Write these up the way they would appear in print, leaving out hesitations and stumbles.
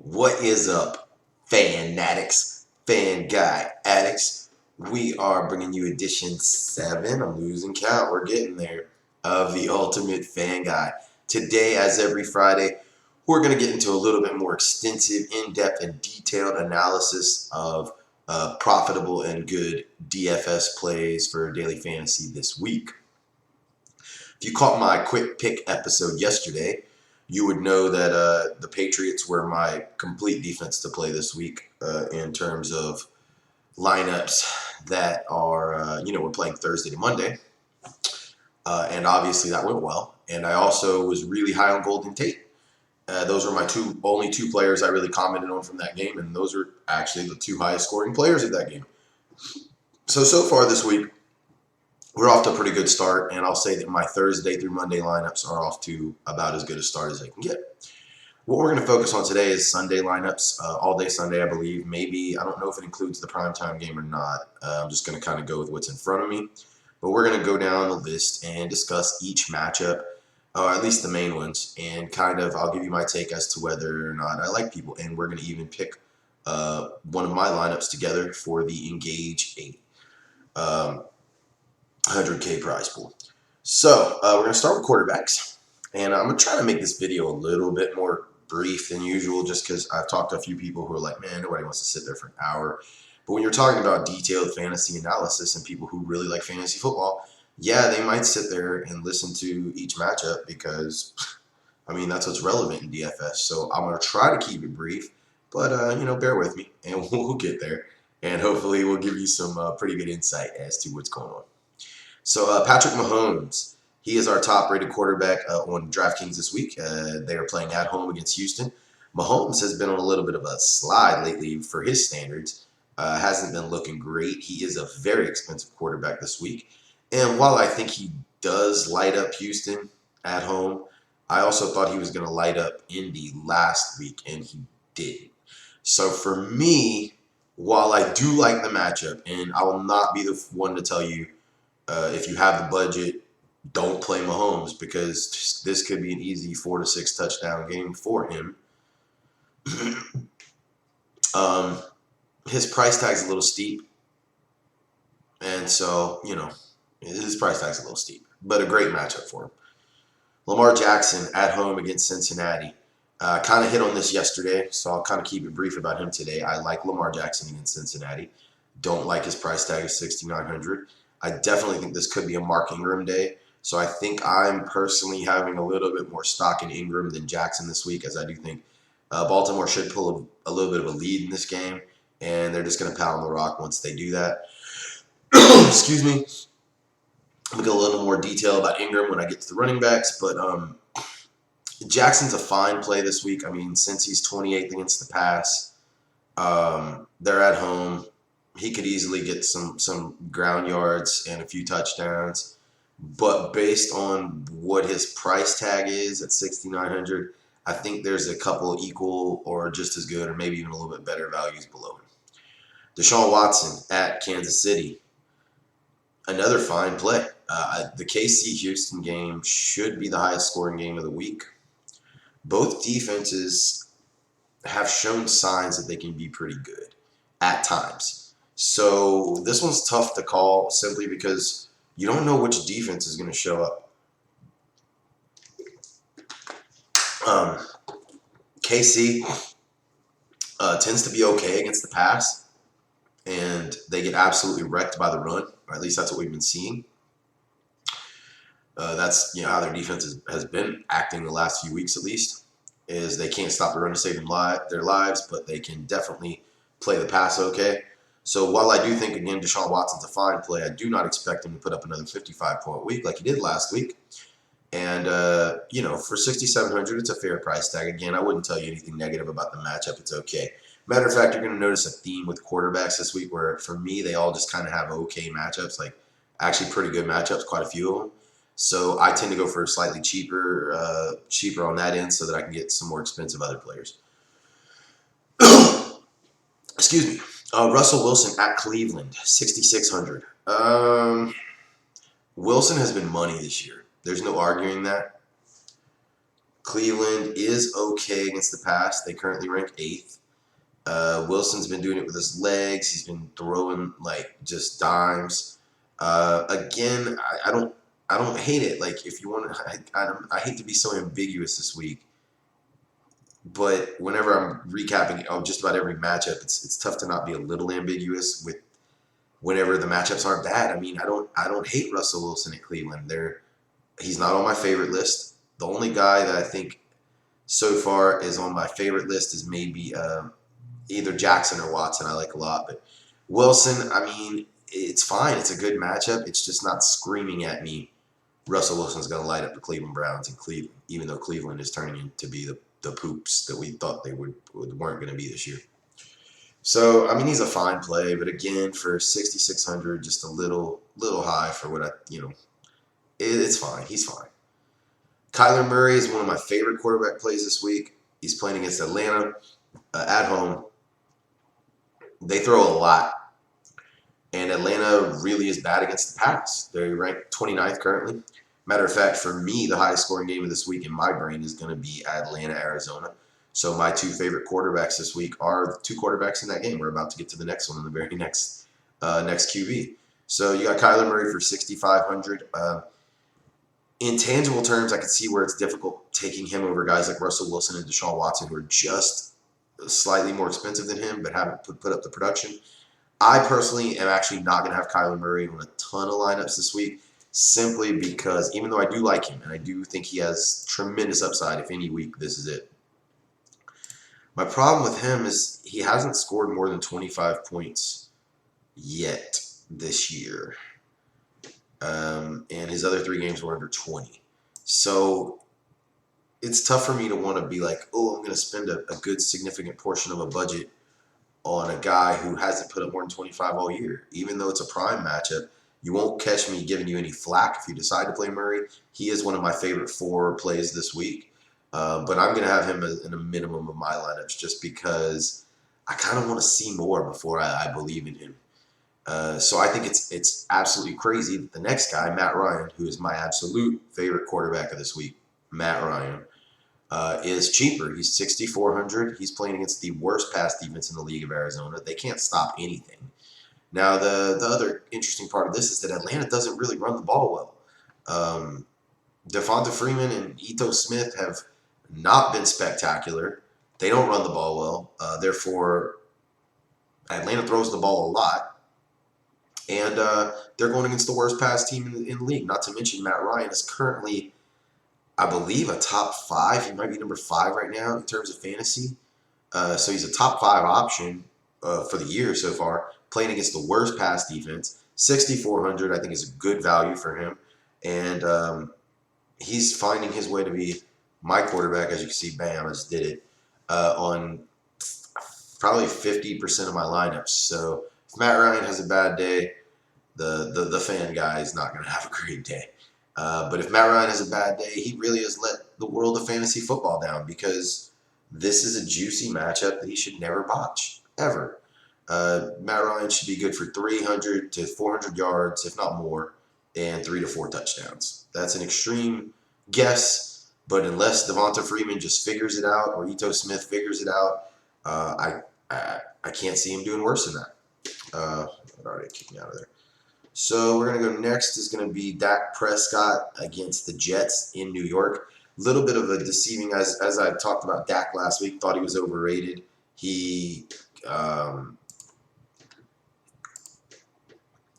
What is up, fanatics, fan guy addicts? We are bringing you edition 7. I'm losing count. We're getting there. Of the Ultimate Fan Guy. Today, as every Friday, we're going to get into a little bit more extensive, in-depth, and detailed analysis of profitable and good DFS plays for daily fantasy this week. If you caught my quick pick episode yesterday, you would know that the Patriots were my complete defense to play this week in terms of lineups that are, we're playing Thursday to Monday. And obviously that went well. And I also was really high on Golden Tate. Those were my only two players I really commented on from that game. And those were actually the two highest scoring players of that game. So far this week, we're off to a pretty good start, and I'll say that my Thursday through Monday lineups are off to about as good a start as they can get. What we're going to focus on today is Sunday lineups, all day Sunday, I believe. Maybe, I don't know if it includes the primetime game or not. I'm just going to kind of go with what's in front of me. But we're going to go down the list and discuss each matchup, or at least the main ones, and kind of I'll give you my take as to whether or not I like people. And we're going to even pick one of my lineups together for the Engage 8. 100K prize pool. So we're going to start with quarterbacks. And I'm going to try to make this video a little bit more brief than usual just because I've talked to a few people who are like, man, nobody wants to sit there for an hour. But when you're talking about detailed fantasy analysis and people who really like fantasy football, yeah, they might sit there and listen to each matchup because, I mean, that's what's relevant in DFS. So I'm going to try to keep it brief, but, bear with me and we'll get there. And hopefully we'll give you some pretty good insight as to what's going on. So Patrick Mahomes, he is our top-rated quarterback on Draftkings this week. They are playing at home against Houston. Mahomes has been on a little bit of a slide lately for his standards. Hasn't been looking great. He is a very expensive quarterback this week. And while I think he does light up Houston at home, I also thought he was going to light up Indy last week, and he did. So for me, while I do like the matchup, and I will not be the one to tell you, if you have the budget, don't play Mahomes because this could be an easy 4 to 6 touchdown game for him. His price tag's a little steep. And so, his price tag's a little steep, but a great matchup for him. Lamar Jackson at home against Cincinnati. Kind of hit on this yesterday, so I'll kind of keep it brief about him today. I like Lamar Jackson against Cincinnati. Don't like his price tag of $6,900. I definitely think this could be a Mark Ingram day. So I think I'm personally having a little bit more stock in Ingram than Jackson this week, as I do think Baltimore should pull a little bit of a lead in this game, and they're just going to pound the rock once they do that. Excuse me. I'll get a little more detail about Ingram when I get to the running backs, but Jackson's a fine play this week. I mean, since he's 28th against the pass, they're at home. He could easily get some ground yards and a few touchdowns. But based on what his price tag is at $6,900, I think there's a couple equal or just as good or maybe even a little bit better values below him. Deshaun Watson at Kansas City. Another fine play. The KC-Houston game should be the highest scoring game of the week. Both defenses have shown signs that they can be pretty good at times. So this one's tough to call simply because you don't know which defense is going to show up. KC tends to be okay against the pass, and they get absolutely wrecked by the run, or at least that's what we've been seeing. That's how their defense has been acting the last few weeks at least, is they can't stop the run to save their lives, but they can definitely play the pass okay. So while I do think, again, Deshaun Watson's a fine play, I do not expect him to put up another 55-point week like he did last week. And, for $6,700, it's a fair price tag. Again, I wouldn't tell you anything negative about the matchup. It's okay. Matter of fact, you're going to notice a theme with quarterbacks this week where, for me, they all just kind of have okay matchups, like actually pretty good matchups, quite a few of them. So I tend to go for slightly cheaper on that end so that I can get some more expensive other players. Excuse me. Russell Wilson at Cleveland, $6,600. Wilson has been money this year. There's no arguing that. Cleveland is okay against the pass. They currently rank 8th. Wilson's been doing it with his legs. He's been throwing like just dimes. Again, I don't hate it. Like if you want to, I hate to be so ambiguous this week, but whenever I'm recapping just about every matchup, it's tough to not be a little ambiguous with whenever the matchups aren't bad. I mean, I don't hate Russell Wilson at Cleveland. He's not on my favorite list. The only guy that I think so far is on my favorite list is maybe either Jackson or Watson. I like a lot, but Wilson, I mean, it's fine. It's a good matchup. It's just not screaming at me. Russell Wilson's going to light up the Cleveland Browns in Cleveland, even though Cleveland is turning into be the poops that we thought they weren't going to be this year. So I mean, he's a fine play, but again, for 6,600, just a little high for what it's fine. He's fine. Kyler Murray is one of my favorite quarterback plays this week. He's playing against Atlanta at home. They throw a lot, and Atlanta really is bad against the pass. They're ranked 29th currently. Matter of fact, for me, the highest scoring game of this week in my brain is going to be Atlanta, Arizona. So my 2 favorite quarterbacks this week are the 2 quarterbacks in that game. We're about to get to the next one in the very next QB. So you got Kyler Murray for 6,500. In tangible terms, I can see where it's difficult taking him over guys like Russell Wilson and Deshaun Watson, who are just slightly more expensive than him, but haven't put up the production. I personally am actually not going to have Kyler Murray on a ton of lineups this week, simply because even though I do like him and I do think he has tremendous upside, if any week this is it. My problem with him is he hasn't scored more than 25 points yet this year. And his other 3 games were under 20. So it's tough for me to want to be like, oh, I'm going to spend a good significant portion of a budget on a guy who hasn't put up more than 25 all year. Even though it's a prime matchup, you won't catch me giving you any flack if you decide to play Murray. He is one of my favorite 4 plays this week. But I'm going to have him in a minimum of my lineups just because I kind of want to see more before I believe in him. So I think it's absolutely crazy that the next guy, Matt Ryan, who is my absolute favorite quarterback of this week, Matt Ryan, is cheaper. He's 6,400. He's playing against the worst pass defense in the league of Arizona. They can't stop anything. Now, the other interesting part of this is that Atlanta doesn't really run the ball well. Devonta Freeman and Ito Smith have not been spectacular. They don't run the ball well. Therefore, Atlanta throws the ball a lot. And they're going against the worst pass team in the league. Not to mention Matt Ryan is currently, I believe, a top 5. He might be number 5 right now in terms of fantasy. So he's a top 5 option for the year so far, playing against the worst pass defense. 6,400, I think, is a good value for him. And he's finding his way to be my quarterback. As you can see, bam, I just did it, on probably 50% of my lineups. So if Matt Ryan has a bad day, the fan guy is not going to have a great day. But if Matt Ryan has a bad day, he really has let the world of fantasy football down, because this is a juicy matchup that he should never botch, ever. Matt Ryan should be good for 300 to 400 yards, if not more, and 3 to 4 touchdowns. That's an extreme guess, but unless Devonta Freeman just figures it out or Ito Smith figures it out, I can't see him doing worse than that. It already kicked me out of there. So we're going to go next is going to be Dak Prescott against the Jets in New York. A little bit of a deceiving, as I talked about Dak last week, thought he was overrated. He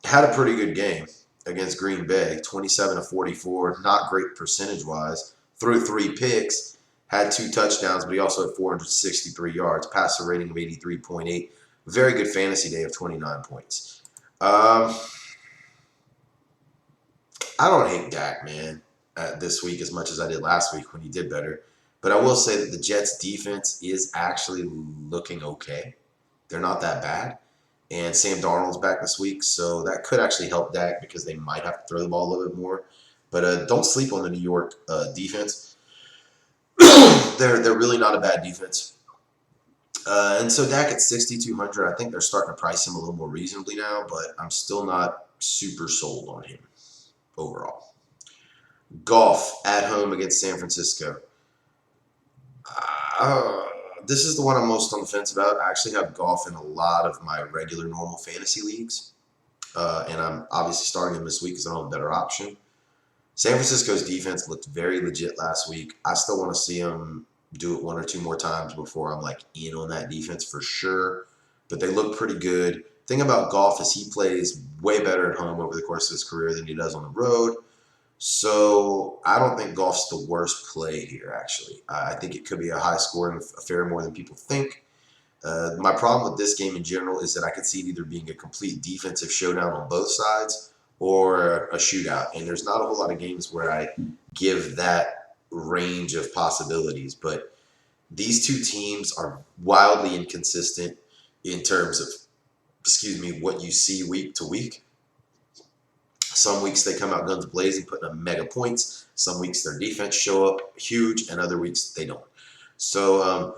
had a pretty good game against Green Bay, 27 to 44, not great percentage-wise. Threw 3 picks, had 2 touchdowns, but he also had 463 yards, passer rating of 83.8. Very good fantasy day of 29 points. I don't hate Dak, man, this week as much as I did last week when he did better. But I will say that the Jets' defense is actually looking okay. They're not that bad. And Sam Darnold's back this week, so that could actually help Dak because they might have to throw the ball a little bit more. But don't sleep on the New York defense. They're really not a bad defense. And so Dak at 6,200, I think they're starting to price him a little more reasonably now, but I'm still not super sold on him overall. Goff at home against San Francisco. Uh, this is the one I'm most on the fence about. I actually have golf in a lot of my regular normal fantasy leagues. And I'm obviously starting him this week because I don't have a better option. San Francisco's defense looked very legit last week. I still want to see him do it one or two more times before I'm like in on that defense for sure. But they look pretty good. Thing about golf is he plays way better at home over the course of his career than he does on the road. So I don't think golf's the worst play here, actually. I think it could be a high scoring affair more than people think. My problem with this game in general is that I could see it either being a complete defensive showdown on both sides or a shootout. And there's not a whole lot of games where I give that range of possibilities. But these two teams are wildly inconsistent in terms of, excuse me, what you see week to week. Some weeks they come out guns blazing, putting up mega points. Some weeks their defense show up huge, and other weeks they don't. So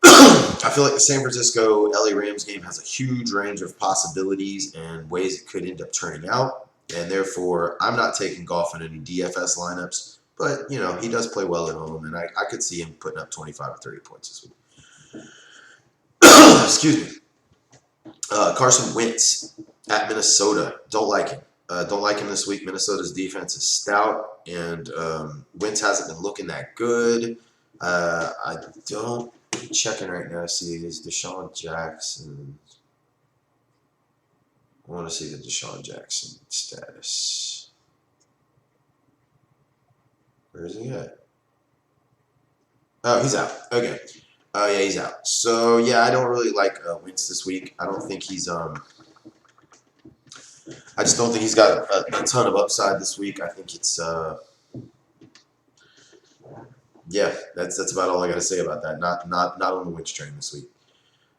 I feel like the San Francisco LA Rams game has a huge range of possibilities and ways it could end up turning out. And therefore, I'm not taking golf in any DFS lineups. But, you know, he does play well at home, and I could see him putting up 25 or 30 points this week. Excuse me. Carson Wentz at Minnesota. Don't like him. Don't like him this week. Minnesota's defense is stout, and Wentz hasn't been looking that good. I don't. Checking right now to see is Deshaun Jackson. I want to see the Deshaun Jackson status. Where is he at? Oh, he's out. Okay. Oh yeah, he's out. So yeah, I don't really like Wentz this week. I don't think he's I just don't think he's got a ton of upside this week. I think it's yeah, that's about all I got to say about that. Not on the Wentz train this week.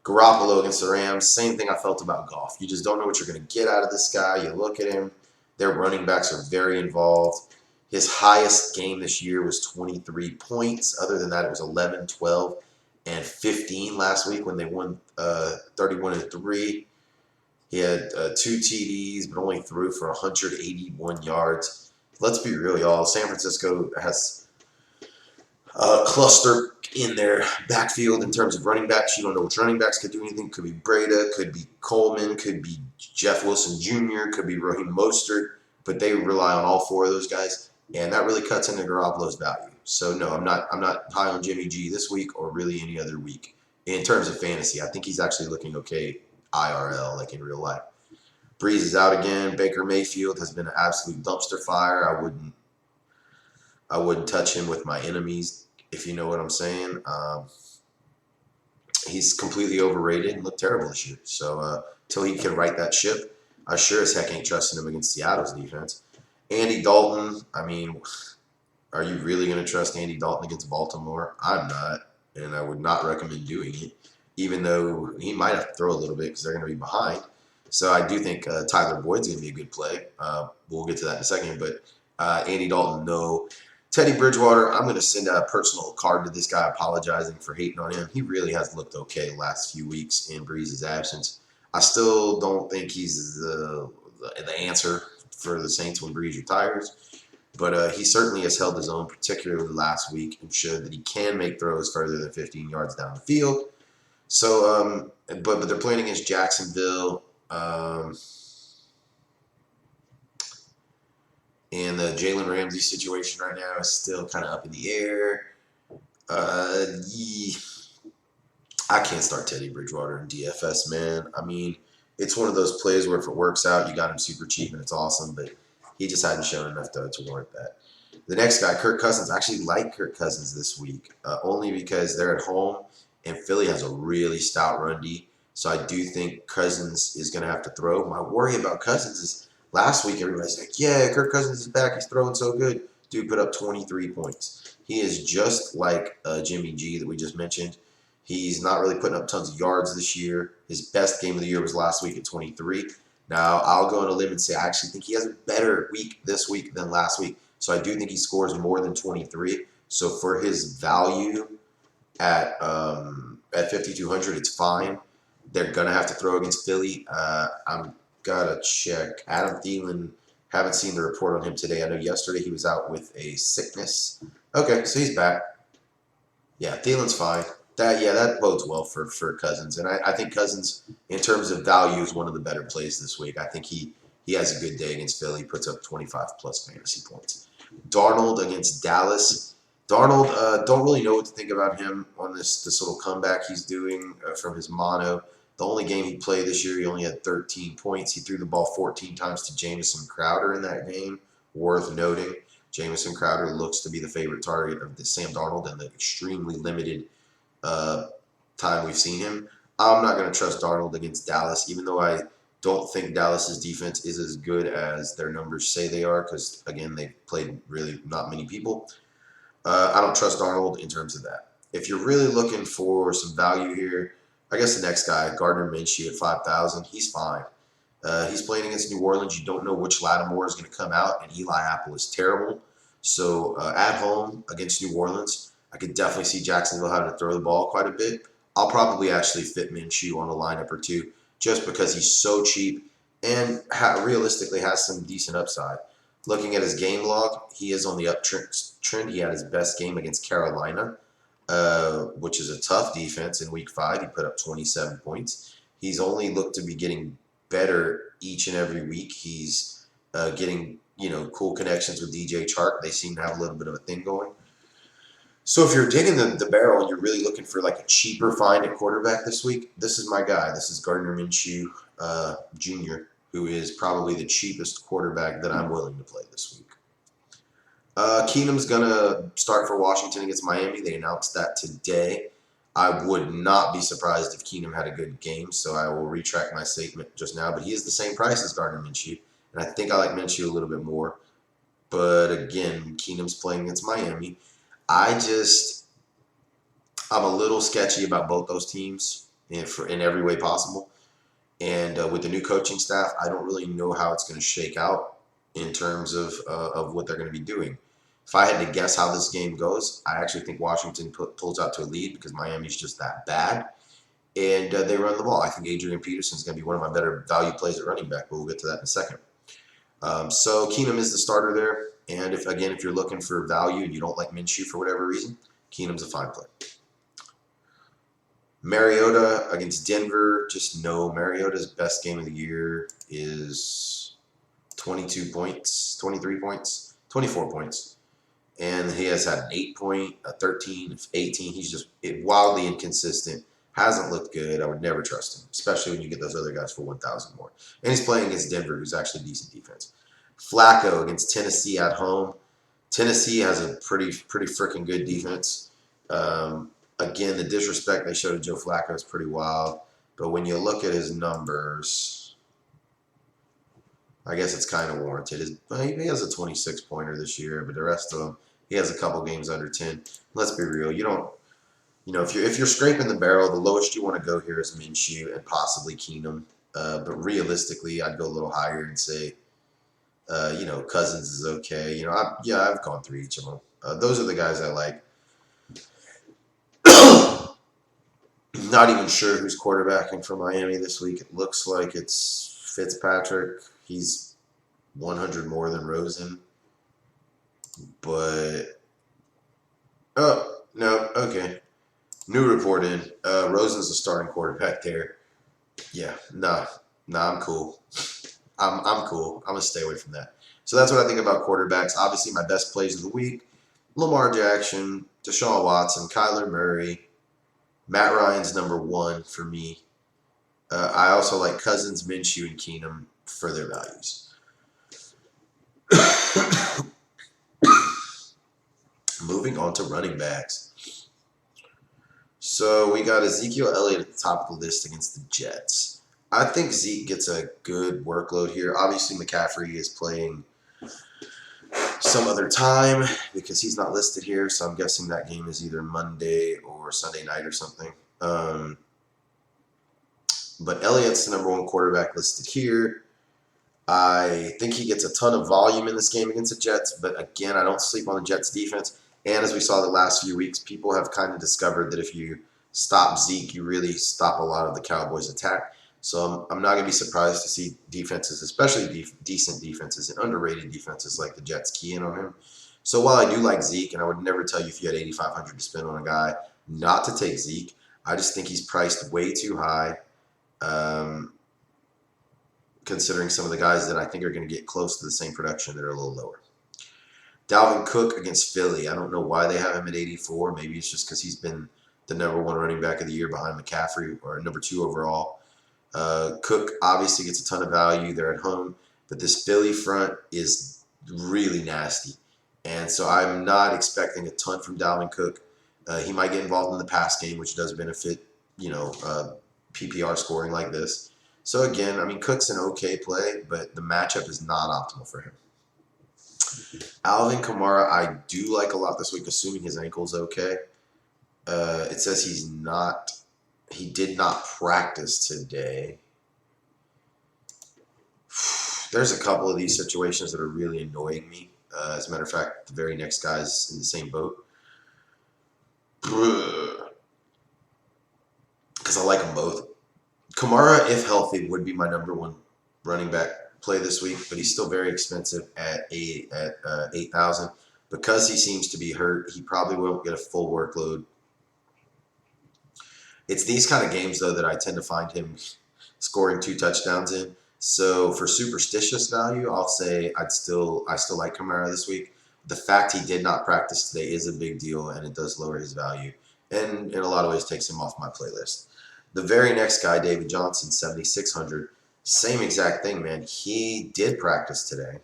Garoppolo against the Rams, same thing I felt about Goff. You just don't know what you're going to get out of this guy. You look at him, their running backs are very involved. His highest game this year was 23 points. Other than that, it was 11, 12, and 15 last week when they won 31-3. He had 2 TDs, but only threw for 181 yards. Let's be real, y'all. San Francisco has cluster in their backfield in terms of running backs. You don't know which running backs could do anything. Could be Breda, could be Coleman, could be Jeff Wilson Jr., could be Raheem Mostert, but they rely on all 4 of those guys, and that really cuts into Garoppolo's value. So no, I'm not high on Jimmy G this week or really any other week in terms of fantasy. I think he's actually looking okay IRL, like in real life. Breeze is out again. Baker Mayfield has been an absolute dumpster fire. I wouldn't touch him with my enemies, if you know what I'm saying. He's completely overrated and looked terrible this year. So until he can right that ship, I sure as heck ain't trusting him against Seattle's defense. Andy Dalton, I mean, are you really going to trust Andy Dalton against Baltimore? I'm not, and I would not recommend doing it, even though he might have to throw a little bit because they're going to be behind. So I do think Tyler Boyd's going to be a good play. We'll get to that in a second, but Andy Dalton, no. Teddy Bridgewater, I'm going to send out a personal card to this guy apologizing for hating on him. He really has looked okay last few weeks in Breeze's absence. I still don't think he's the answer for the Saints when Breeze retires, but he certainly has held his own, particularly last week, and showed that he can make throws further than 15 yards down the field. So, but they're playing against Jacksonville. And the Jalen Ramsey situation right now is still kind of up in the air. I can't start Teddy Bridgewater in DFS, man. I mean, it's one of those plays where if it works out, you got him super cheap and it's awesome, but he just hadn't shown enough to warrant that. The next guy, Kirk Cousins. I actually like Kirk Cousins this week, only because they're at home and Philly has a really stout run D. So I do think Cousins is going to have to throw. My worry about Cousins is last week everybody's like, yeah, Kirk Cousins is back. He's throwing so good. Dude put up 23 points. He is just like Jimmy G that we just mentioned. He's not really putting up tons of yards this year. His best game of the year was last week at 23. Now, I'll go on a limb and say I actually think he has a better week this week than last week. So I do think he scores more than 23. So for his value at 5,200, it's fine. They're going to have to throw against Philly. I'm got to check. Adam Thielen, haven't seen the report on him today. I know yesterday he was out with a sickness. Okay, so he's back. Yeah, Thielen's fine. That bodes well for Cousins, and I think Cousins, in terms of value, is one of the better plays this week. I think he has a good day against Philly. He puts up 25 plus fantasy points. Darnold against Dallas. Darnold, don't really know what to think about him on this little comeback he's doing from his mono. The only game he played this year, he only had 13 points. He threw the ball 14 times to Jamison Crowder in that game. Worth noting. Jamison Crowder looks to be the favorite target of the Sam Darnold in the extremely limited uh, time we've seen him. I'm not going to trust Darnold against Dallas, even though I don't think Dallas's defense is as good as their numbers say they are, because, again, they've played really not many people. I don't trust Darnold in terms of that. If you're really looking for some value here, I guess the next guy, Gardner Minshew at 5,000, he's fine. He's playing against New Orleans. You don't know which Lattimore is going to come out, and Eli Apple is terrible. So at home against New Orleans, I could definitely see Jacksonville having to throw the ball quite a bit. I'll probably actually fit Minshew on a lineup or two just because he's so cheap and realistically has some decent upside. Looking at his game log, he is on the uptrend. He had his best game against Carolina, which is a tough defense in Week 5. He put up 27 points. He's only looked to be getting better each and every week. He's getting cool connections with DJ Chark. They seem to have a little bit of a thing going. So if you're digging the barrel and you're really looking for like a cheaper find at quarterback this week, this is my guy. This is Gardner Minshew Jr., who is probably the cheapest quarterback that I'm willing to play this week. Keenum's going to start for Washington against Miami. They announced that today. I would not be surprised if Keenum had a good game, so I will retract my statement just now. But he is the same price as Gardner Minshew, and I think I like Minshew a little bit more. But again, Keenum's playing against Miami. I'm a little sketchy about both those teams in every way possible. And with the new coaching staff, I don't really know how it's going to shake out in terms of what they're going to be doing. If I had to guess how this game goes, I actually think Washington pulls out to a lead because Miami's just that bad. And they run the ball. I think Adrian Peterson is going to be one of my better value plays at running back, but we'll get to that in a second. So Keenum is the starter there. And if you're looking for value and you don't like Minshew for whatever reason, Keenum's a fine play. Mariota against Denver, just know Mariota's best game of the year is 22 points, 23 points, 24 points. And he has had an 8 point, a 13, 18. He's just wildly inconsistent. Hasn't looked good. I would never trust him, especially when you get those other guys for 1,000 more. And he's playing against Denver, who's actually decent defense. Flacco against Tennessee at home. Tennessee has a pretty freaking good defense. Again, the disrespect they showed to Joe Flacco is pretty wild. But when you look at his numbers, I guess it's kind of warranted. He has a 26-pointer this year, but the rest of them, he has a couple games under 10. Let's be real. If you're scraping the barrel, the lowest you want to go here is Minshew and possibly Keenum. But realistically, I'd go a little higher and say, Cousins is okay. I've gone through each of them. Those are the guys I like. Not even sure who's quarterbacking for Miami this week. It looks like it's Fitzpatrick. He's 100 more than Rosen. But, oh, no, okay. New report in. Rosen's the starting quarterback there. Yeah, nah, I'm cool. I'm cool. I'm going to stay away from that. So that's what I think about quarterbacks. Obviously, my best plays of the week, Lamar Jackson, Deshaun Watson, Kyler Murray. Matt Ryan's number 1 for me. I also like Cousins, Minshew, and Keenum for their values. Moving on to running backs. So we got Ezekiel Elliott at the top of the list against the Jets. I think Zeke gets a good workload here. Obviously, McCaffrey is playing some other time because he's not listed here, so I'm guessing that game is either Monday or Sunday night or something. But Elliott's the number 1 quarterback listed here. I think he gets a ton of volume in this game against the Jets, but again, I don't sleep on the Jets' defense. And as we saw the last few weeks, people have kind of discovered that if you stop Zeke, you really stop a lot of the Cowboys' attack. So I'm not going to be surprised to see defenses, especially decent defenses and underrated defenses like the Jets, key in on him. So while I do like Zeke, and I would never tell you if you had $8,500 to spend on a guy, not to take Zeke. I just think he's priced way too high, considering some of the guys that I think are going to get close to the same production that are a little lower. Dalvin Cook against Philly. I don't know why they have him at 84. Maybe it's just because he's been the number 1 running back of the year behind McCaffrey, or number 2 overall. Cook obviously gets a ton of value. They're at home, but this Philly front is really nasty. And so I'm not expecting a ton from Dalvin Cook. He might get involved in the pass game, which does benefit, PPR scoring like this. So again, I mean, Cook's an okay play, but the matchup is not optimal for him. Alvin Kamara, I do like a lot this week, assuming his ankle's okay. It says he did not practice today. There's a couple of these situations that are really annoying me. As a matter of fact, the very next guy's in the same boat. Because I like them both. Kamara, if healthy, would be my number 1 running back play this week, but he's still very expensive at 8,000. Because he seems to be hurt, he probably won't get a full workload. It's these kind of games, though, that I tend to find him scoring 2 touchdowns in. So for superstitious value, I'll say I still like Kamara this week. The fact he did not practice today is a big deal, and it does lower his value, and in a lot of ways takes him off my playlist. The very next guy, David Johnson, 7,600. Same exact thing, man. He did practice today,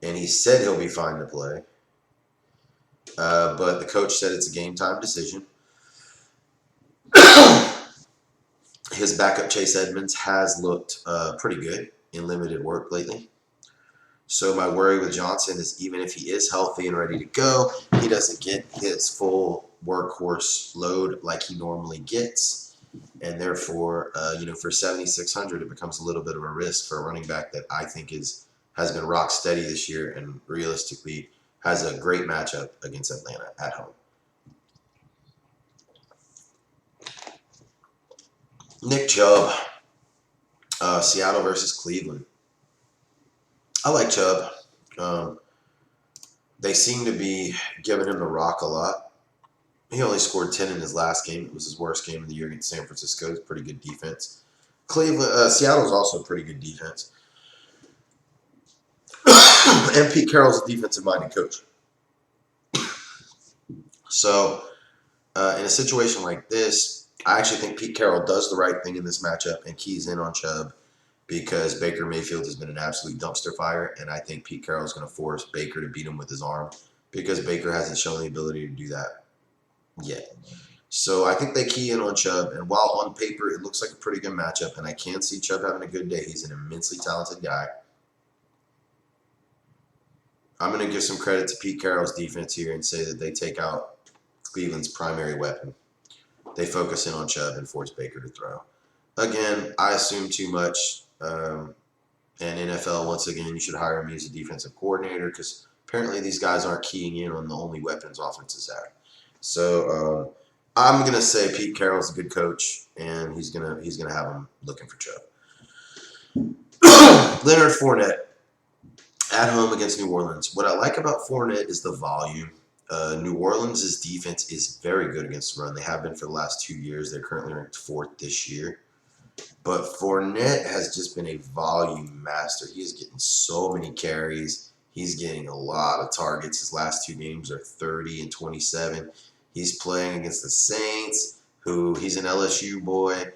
and he said he'll be fine to play. But the coach said it's a game time decision. His backup, Chase Edmonds, has looked pretty good in limited work lately. So my worry with Johnson is even if he is healthy and ready to go, he doesn't get his full workhorse load like he normally gets. And therefore, for 7,600, it becomes a little bit of a risk for a running back that I think has been rock steady this year and realistically has a great matchup against Atlanta at home. Nick Chubb, Seattle versus Cleveland. I like Chubb. They seem to be giving him the rock a lot. He only scored 10 in his last game. It was his worst game of the year against San Francisco. It's pretty good defense. Seattle's also a pretty good defense. And Pete Carroll's a defensive-minded coach. So, in a situation like this, I actually think Pete Carroll does the right thing in this matchup and keys in on Chubb because Baker Mayfield has been an absolute dumpster fire, and I think Pete Carroll is going to force Baker to beat him with his arm because Baker hasn't shown the ability to do that yet. So I think they key in on Chubb, and while on paper it looks like a pretty good matchup, and I can see Chubb having a good day, he's an immensely talented guy. I'm going to give some credit to Pete Carroll's defense here and say that they take out Cleveland's primary weapon. They focus in on Chubb and force Baker to throw. Again, I assume too much. And NFL, once again, you should hire him as a defensive coordinator because apparently these guys aren't keying in on the only weapons offenses have. So I'm gonna say Pete Carroll's a good coach, and he's gonna have him looking for Chubb. Leonard Fournette at home against New Orleans. What I like about Fournette is the volume. New Orleans' defense is very good against the run. They have been for the last 2 years. They're currently ranked 4th this year. But Fournette has just been a volume master. He is getting so many carries. He's getting a lot of targets. His last 2 games are 30 and 27. He's playing against the Saints, who he's an LSU boy.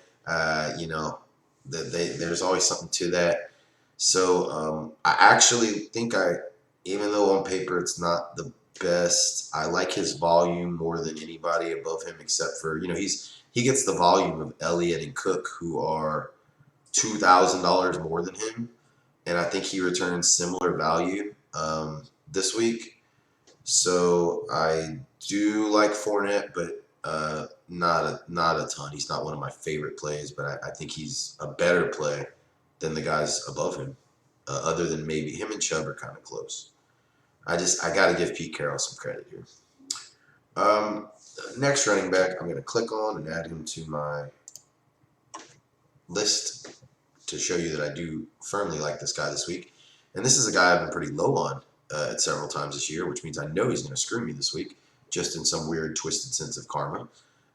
There's always something to that. So I actually think even though on paper it's not the best, I like his volume more than anybody above him except for, he gets the volume of Elliott and Cook, who are $2,000 more than him. And I think he returns similar value this week. So I do like Fournette, but not a ton. He's not one of my favorite plays, but I think he's a better play than the guys above him, other than maybe him and Chubb are kind of close. I got to give Pete Carroll some credit here. Next running back, I'm going to click on and add him to my list to show you that I do firmly like this guy this week. And this is a guy I've been pretty low on at several times this year, which means I know he's going to screw me this week. just in some weird, twisted sense of karma,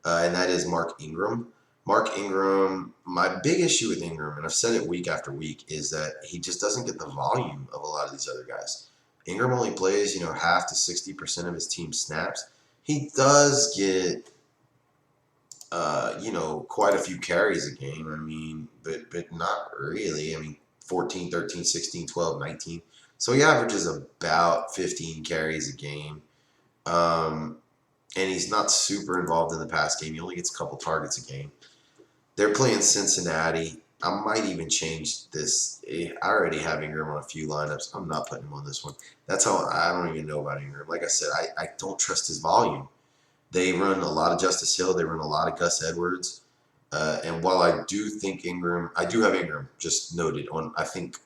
and that is Mark Ingram. Mark Ingram, my big issue with Ingram, and I've said it week after week, is that he just doesn't get the volume of a lot of these other guys. Ingram only plays, half to 60% of his team snaps. He does get, quite a few carries a game. I mean, but not really. I mean, 14, 13, 16, 12, 19. So he averages about 15 carries a game. And he's not super involved in the pass game. He only gets a couple targets a game. They're playing Cincinnati. I might even change this. I already have Ingram on a few lineups. I'm not putting him on this one. That's how I don't even know about Ingram. Like I said, I don't trust his volume. They run a lot of Justice Hill. They run a lot of Gus Edwards. And while I do think I do have Ingram just noted on, I think,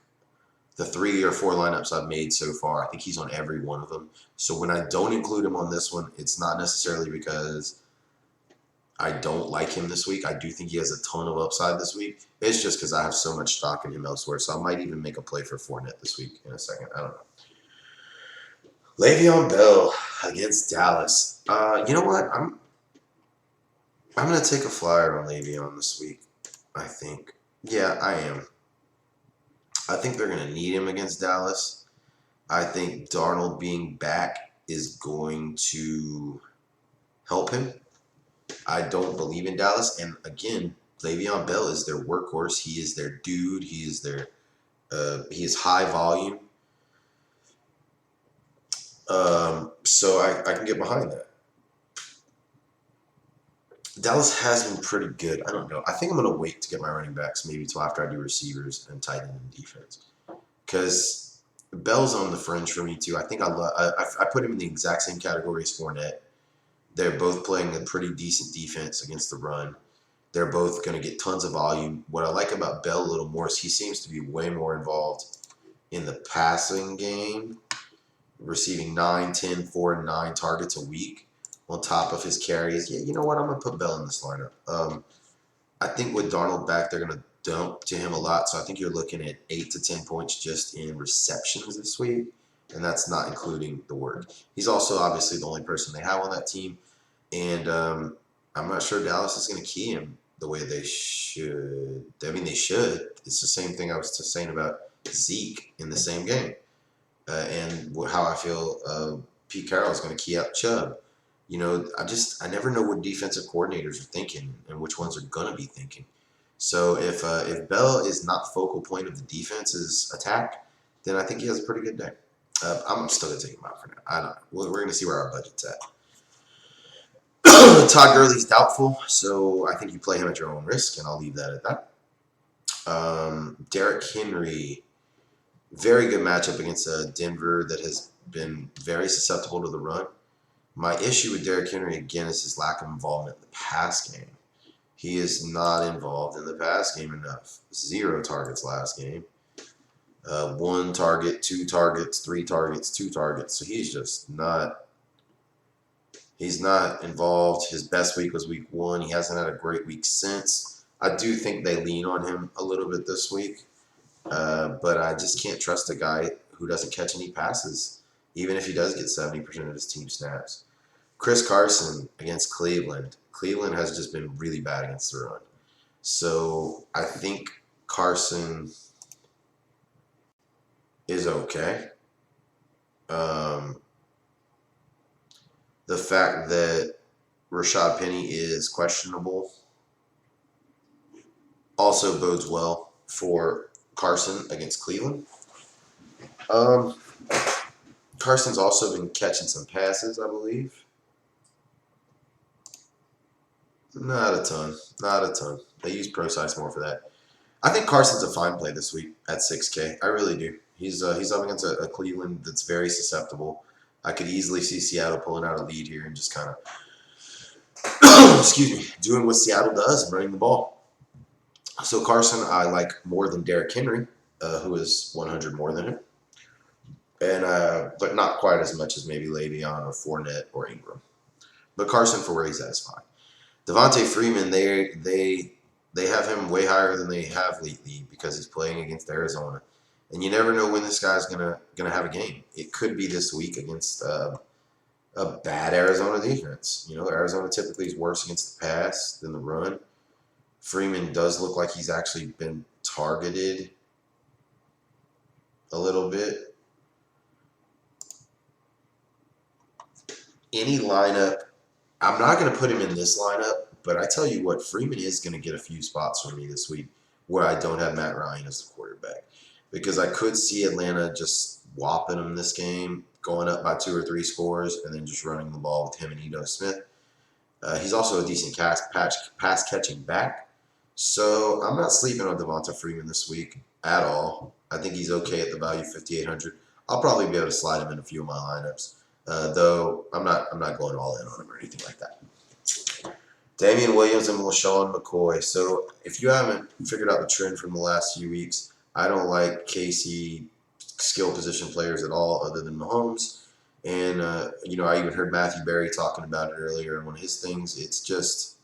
the 3 or 4 lineups I've made so far. I think he's on every one of them. So when I don't include him on this one, it's not necessarily because I don't like him this week. I do think he has a ton of upside this week. It's just because I have so much stock in him elsewhere. So I might even make a play for Fournette this week in a second. I don't know. Le'Veon Bell against Dallas. You know what? I'm going to take a flyer on Le'Veon this week, I think. Yeah, I am. I think they're going to need him against Dallas. I think Darnold being back is going to help him. I don't believe in Dallas. And again, Le'Veon Bell is their workhorse. He is their dude. He is he is high volume. So I can get behind that. Dallas has been pretty good. I don't know. I think I'm going to wait to get my running backs maybe till after I do receivers and tight end and defense. Because Bell's on the fringe for me too. I think I put him in the exact same category as Fournette. They're both playing a pretty decent defense against the run. They're both going to get tons of volume. What I like about Bell a little more is he seems to be way more involved in the passing game, receiving 9, 10, 4, and 9 targets a week on top of his carries. Yeah, you know what? I'm going to put Bell in this lineup. I think with Darnold back, they're going to dump to him a lot. So I think you're looking at 8 to 10 points just in receptions this week. And that's not including the work. He's also obviously the only person they have on that team. And I'm not sure Dallas is going to key him the way they should. I mean, they should. It's the same thing I was just saying about Zeke in the same game. And how I feel Pete Carroll is going to key out Chubb. I never know what defensive coordinators are thinking and which ones are going to be thinking. So if Bell is not focal point of the defense's attack, then I think he has a pretty good day. I'm still going to take him out for now. I don't know. We're going to see where our budget's at. Todd Gurley's doubtful, so I think you play him at your own risk, and I'll leave that at that. Derrick Henry, very good matchup against Denver that has been very susceptible to the run. My issue with Derrick Henry, again, is his lack of involvement in the pass game. He is not involved in the pass game enough. 0 targets last game. 1 target, 2 targets, 3 targets, 2 targets. So he's just not... He's not involved. His best week was week 1. He hasn't had a great week since. I do think they lean on him a little bit this week. But I just can't trust a guy who doesn't catch any passes, even if he does get 70% of his team snaps. Chris Carson against Cleveland. Cleveland has just been really bad against the run. So I think Carson is okay. The fact that Rashad Penny is questionable also bodes well for Carson against Cleveland. Carson's also been catching some passes, I believe. Not a ton. They use ProSize more for that. I think Carson's a fine play this week at 6K. I really do. He's up against a Cleveland that's very susceptible. I could easily see Seattle pulling out a lead here and just kind of, doing what Seattle does and running the ball. So Carson, I like more than Derrick Henry, who is 100 more than him, and but not quite as much as maybe Le'Veon or Fournette or Ingram. But Carson for where he's at is fine. Devontae Freeman, they have him way higher than they have lately because he's playing against Arizona. And you never know when this guy's gonna have a game. It could be this week against a bad Arizona defense. Arizona typically is worse against the pass than the run. Freeman does look like he's actually been targeted a little bit. Any lineup, I'm not going to put him in this lineup, but I tell you what, Freeman is going to get a few spots from me this week where I don't have Matt Ryan as the quarterback, because I could see Atlanta just whopping him this game, going up by 2 or 3 scores, and then just running the ball with him and Ito Smith. He's also a decent pass catching back. So I'm not sleeping on Devonta Freeman this week at all. I think he's okay at the value 5,800. I'll probably be able to slide him in a few of my lineups, though I'm not going all in on him or anything like that. Damian Williams and LaShawn McCoy. So if you haven't figured out the trend from the last few weeks, I don't like KC skill position players at all other than Mahomes. And, I even heard Matthew Berry talking about it earlier in one of his things. It's just,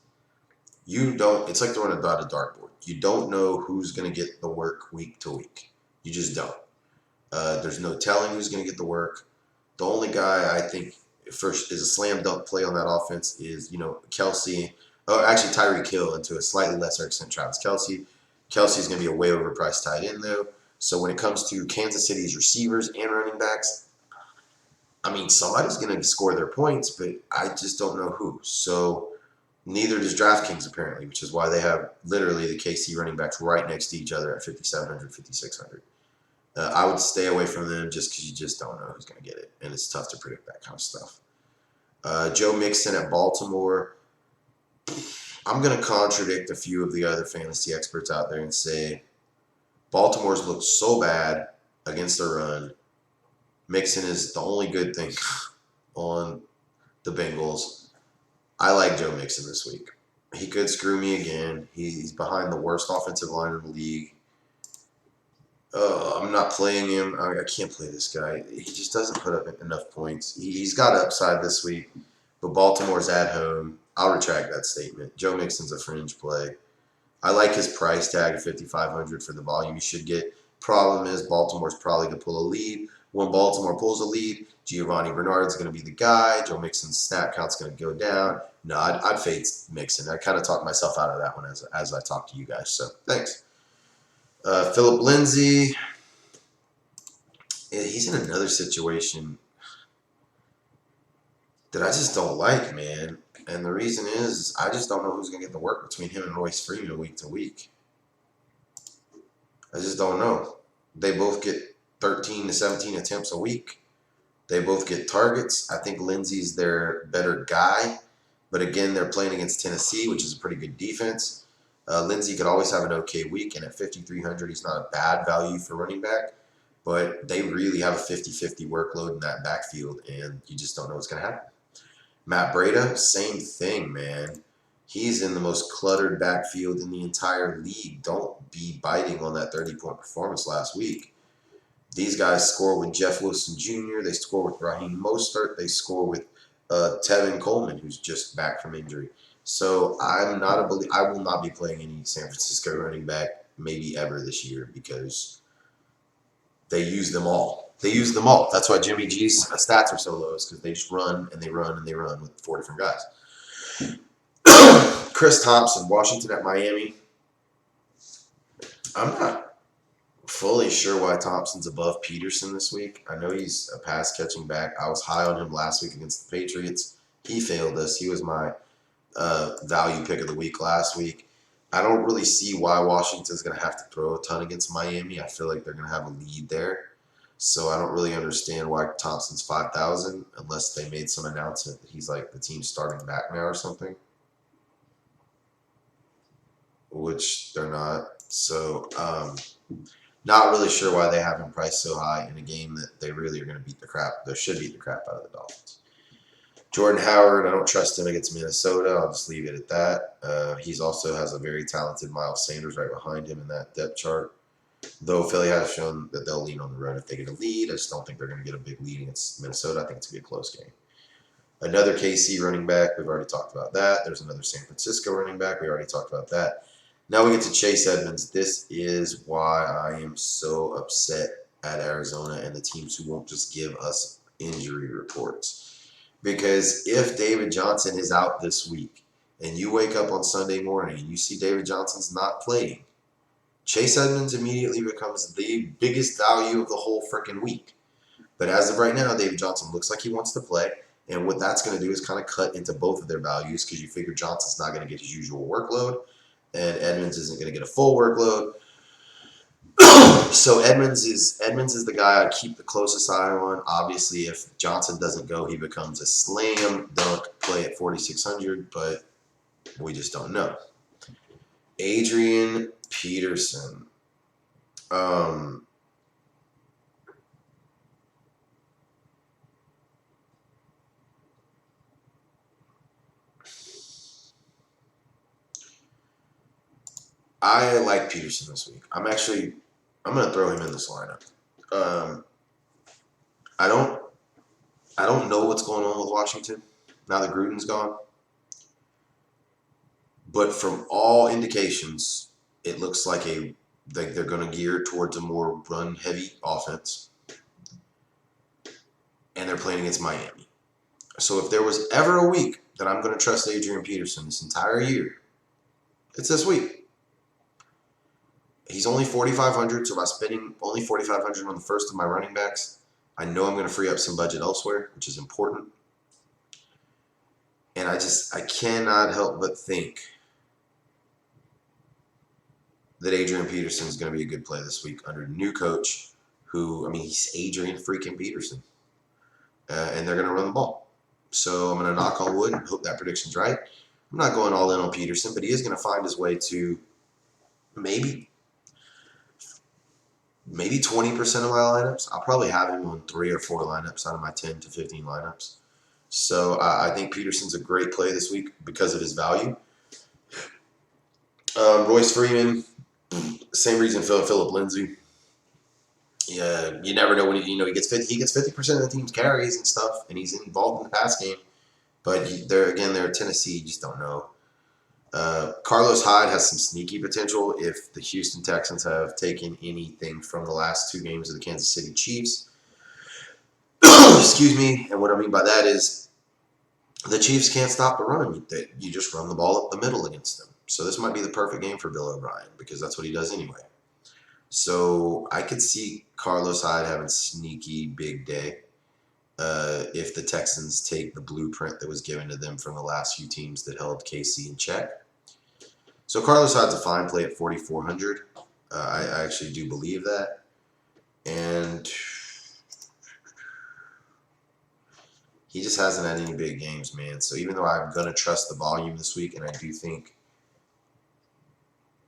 it's like throwing a dot at a dartboard. You don't know who's going to get the work week to week. You just don't. There's no telling who's going to get the work. The only guy I think first is a slam dunk play on that offense is, Kelsey. Oh, actually, Tyreek Hill, and to a slightly lesser extent, Travis Kelsey. Kelsey's going to be a way overpriced tight end, though. So when it comes to Kansas City's receivers and running backs, I mean, somebody's going to score their points, but I just don't know who. So neither does Draftkings, apparently, which is why they have literally the KC running backs right next to each other at 5,700, 5,600. I would stay away from them just because you just don't know who's going to get it, and it's tough to predict that kind of stuff. Joe Mixon at Baltimore. I'm going to contradict a few of the other fantasy experts out there and say Baltimore's looked so bad against the run. Mixon is the only good thing on the Bengals. I like Joe Mixon this week. He could screw me again. He's behind the worst offensive line in the league. I'm not playing him. I can't play this guy. He just doesn't put up enough points. He's got upside this week, but Baltimore's at home. I'll retract that statement. Joe Mixon's a fringe play. I like his price tag of $5,500 for the volume he should get. Problem is, Baltimore's probably going to pull a lead. When Baltimore pulls a lead, Giovanni Bernard's going to be the guy. Joe Mixon's snap count's going to go down. No, I'd fade Mixon. I kind of talked myself out of that one as I talked to you guys. So, thanks. Philip Lindsay, he's in another situation that I just don't like, man. And the reason is I just don't know who's going to get the work between him and Royce Freeman week to week. I just don't know. They both get 13 to 17 attempts a week. They both get targets. I think Lindsay's their better guy. But again, they're playing against Tennessee, which is a pretty good defense. Lindsay could always have an okay week, and at 5,300, he's not a bad value for running back. But they really have a 50-50 workload in that backfield, and you just don't know what's going to happen. Matt Breida, same thing, man. He's in the most cluttered backfield in the entire league. Don't be biting on that 30-point performance last week. These guys score with Jeff Wilson Jr. They score with Raheem Mostert. They score with Tevin Coleman, who's just back from injury. So I will not be playing any San Francisco running back maybe ever this year because they use them all. That's why Jimmy G's stats are so low, is because they just run and they run and they run with 4 different guys. Chris Thompson, Washington at Miami. I'm not fully sure why Thompson's above Peterson this week. I know he's a pass-catching back. I was high on him last week against the Patriots. He failed us. He was my value pick of the week last week. I don't really see why Washington's going to have to throw a ton against Miami. I feel like they're going to have a lead there. So I don't really understand why Thompson's 5,000 unless they made some announcement that he's like the team's starting back now or something, which they're not. So not really sure why they have him priced so high in a game that they really are going to beat the crap. They should beat the crap out of the Dolphins. Jordan Howard, I don't trust him against Minnesota. I'll just leave it at that. He's also has a very talented Miles Sanders right behind him in that depth chart. Though Philly has shown that they'll lean on the run if they get a lead. I just don't think they're going to get a big lead against Minnesota. I think it's going to be a close game. Another KC running back. We've already talked about that. There's another San Francisco running back. We already talked about that. Now we get to Chase Edmonds. This is why I am so upset at Arizona and the teams who won't just give us injury reports. Because if David Johnson is out this week and you wake up on Sunday morning and you see David Johnson's not playing, Chase Edmonds immediately becomes the biggest value of the whole freaking week. But as of right now, David Johnson looks like he wants to play. And what that's going to do is kind of cut into both of their values because you figure Johnson's not going to get his usual workload and Edmonds isn't going to get a full workload. So Edmonds is the guy I'd keep the closest eye on. Obviously, if Johnson doesn't go, he becomes a slam dunk play at 4,600, but we just don't know. Adrian Peterson. I like Peterson this week. I'm going to throw him in this lineup. I don't know what's going on with Washington now that Gruden's gone. But from all indications, it looks like they're going to gear towards a more run-heavy offense. And they're playing against Miami. So if there was ever a week that I'm going to trust Adrian Peterson this entire year, it's this week. He's only 4,500, so by spending only 4,500 on the first of my running backs, I know I'm going to free up some budget elsewhere, which is important. And I cannot help but think that Adrian Peterson is going to be a good play this week under a new coach he's Adrian freaking Peterson. And they're going to run the ball. So I'm going to knock on wood and hope that prediction's right. I'm not going all in on Peterson, but he is going to find his way to maybe 20% of my lineups. I'll probably have him on 3 or 4 lineups out of my 10 to 15 lineups. So I think Peterson's a great play this week because of his value. Royce Freeman, same reason Philip Lindsay. Yeah, you never know when he gets 50% of the team's carries and stuff, and he's involved in the pass game. But they're Tennessee. You just don't know. Carlos Hyde has some sneaky potential if the Houston Texans have taken anything from the last 2 games of the Kansas City Chiefs. Excuse me. And what I mean by that is the Chiefs can't stop the run. You just run the ball up the middle against them. So this might be the perfect game for Bill O'Brien because that's what he does anyway. So I could see Carlos Hyde having a sneaky big day if the Texans take the blueprint that was given to them from the last few teams that held KC in check. So Carlos Hyde's a fine play at 4,400. I actually do believe that. And he just hasn't had any big games, man. So even though I'm going to trust the volume this week, and I do think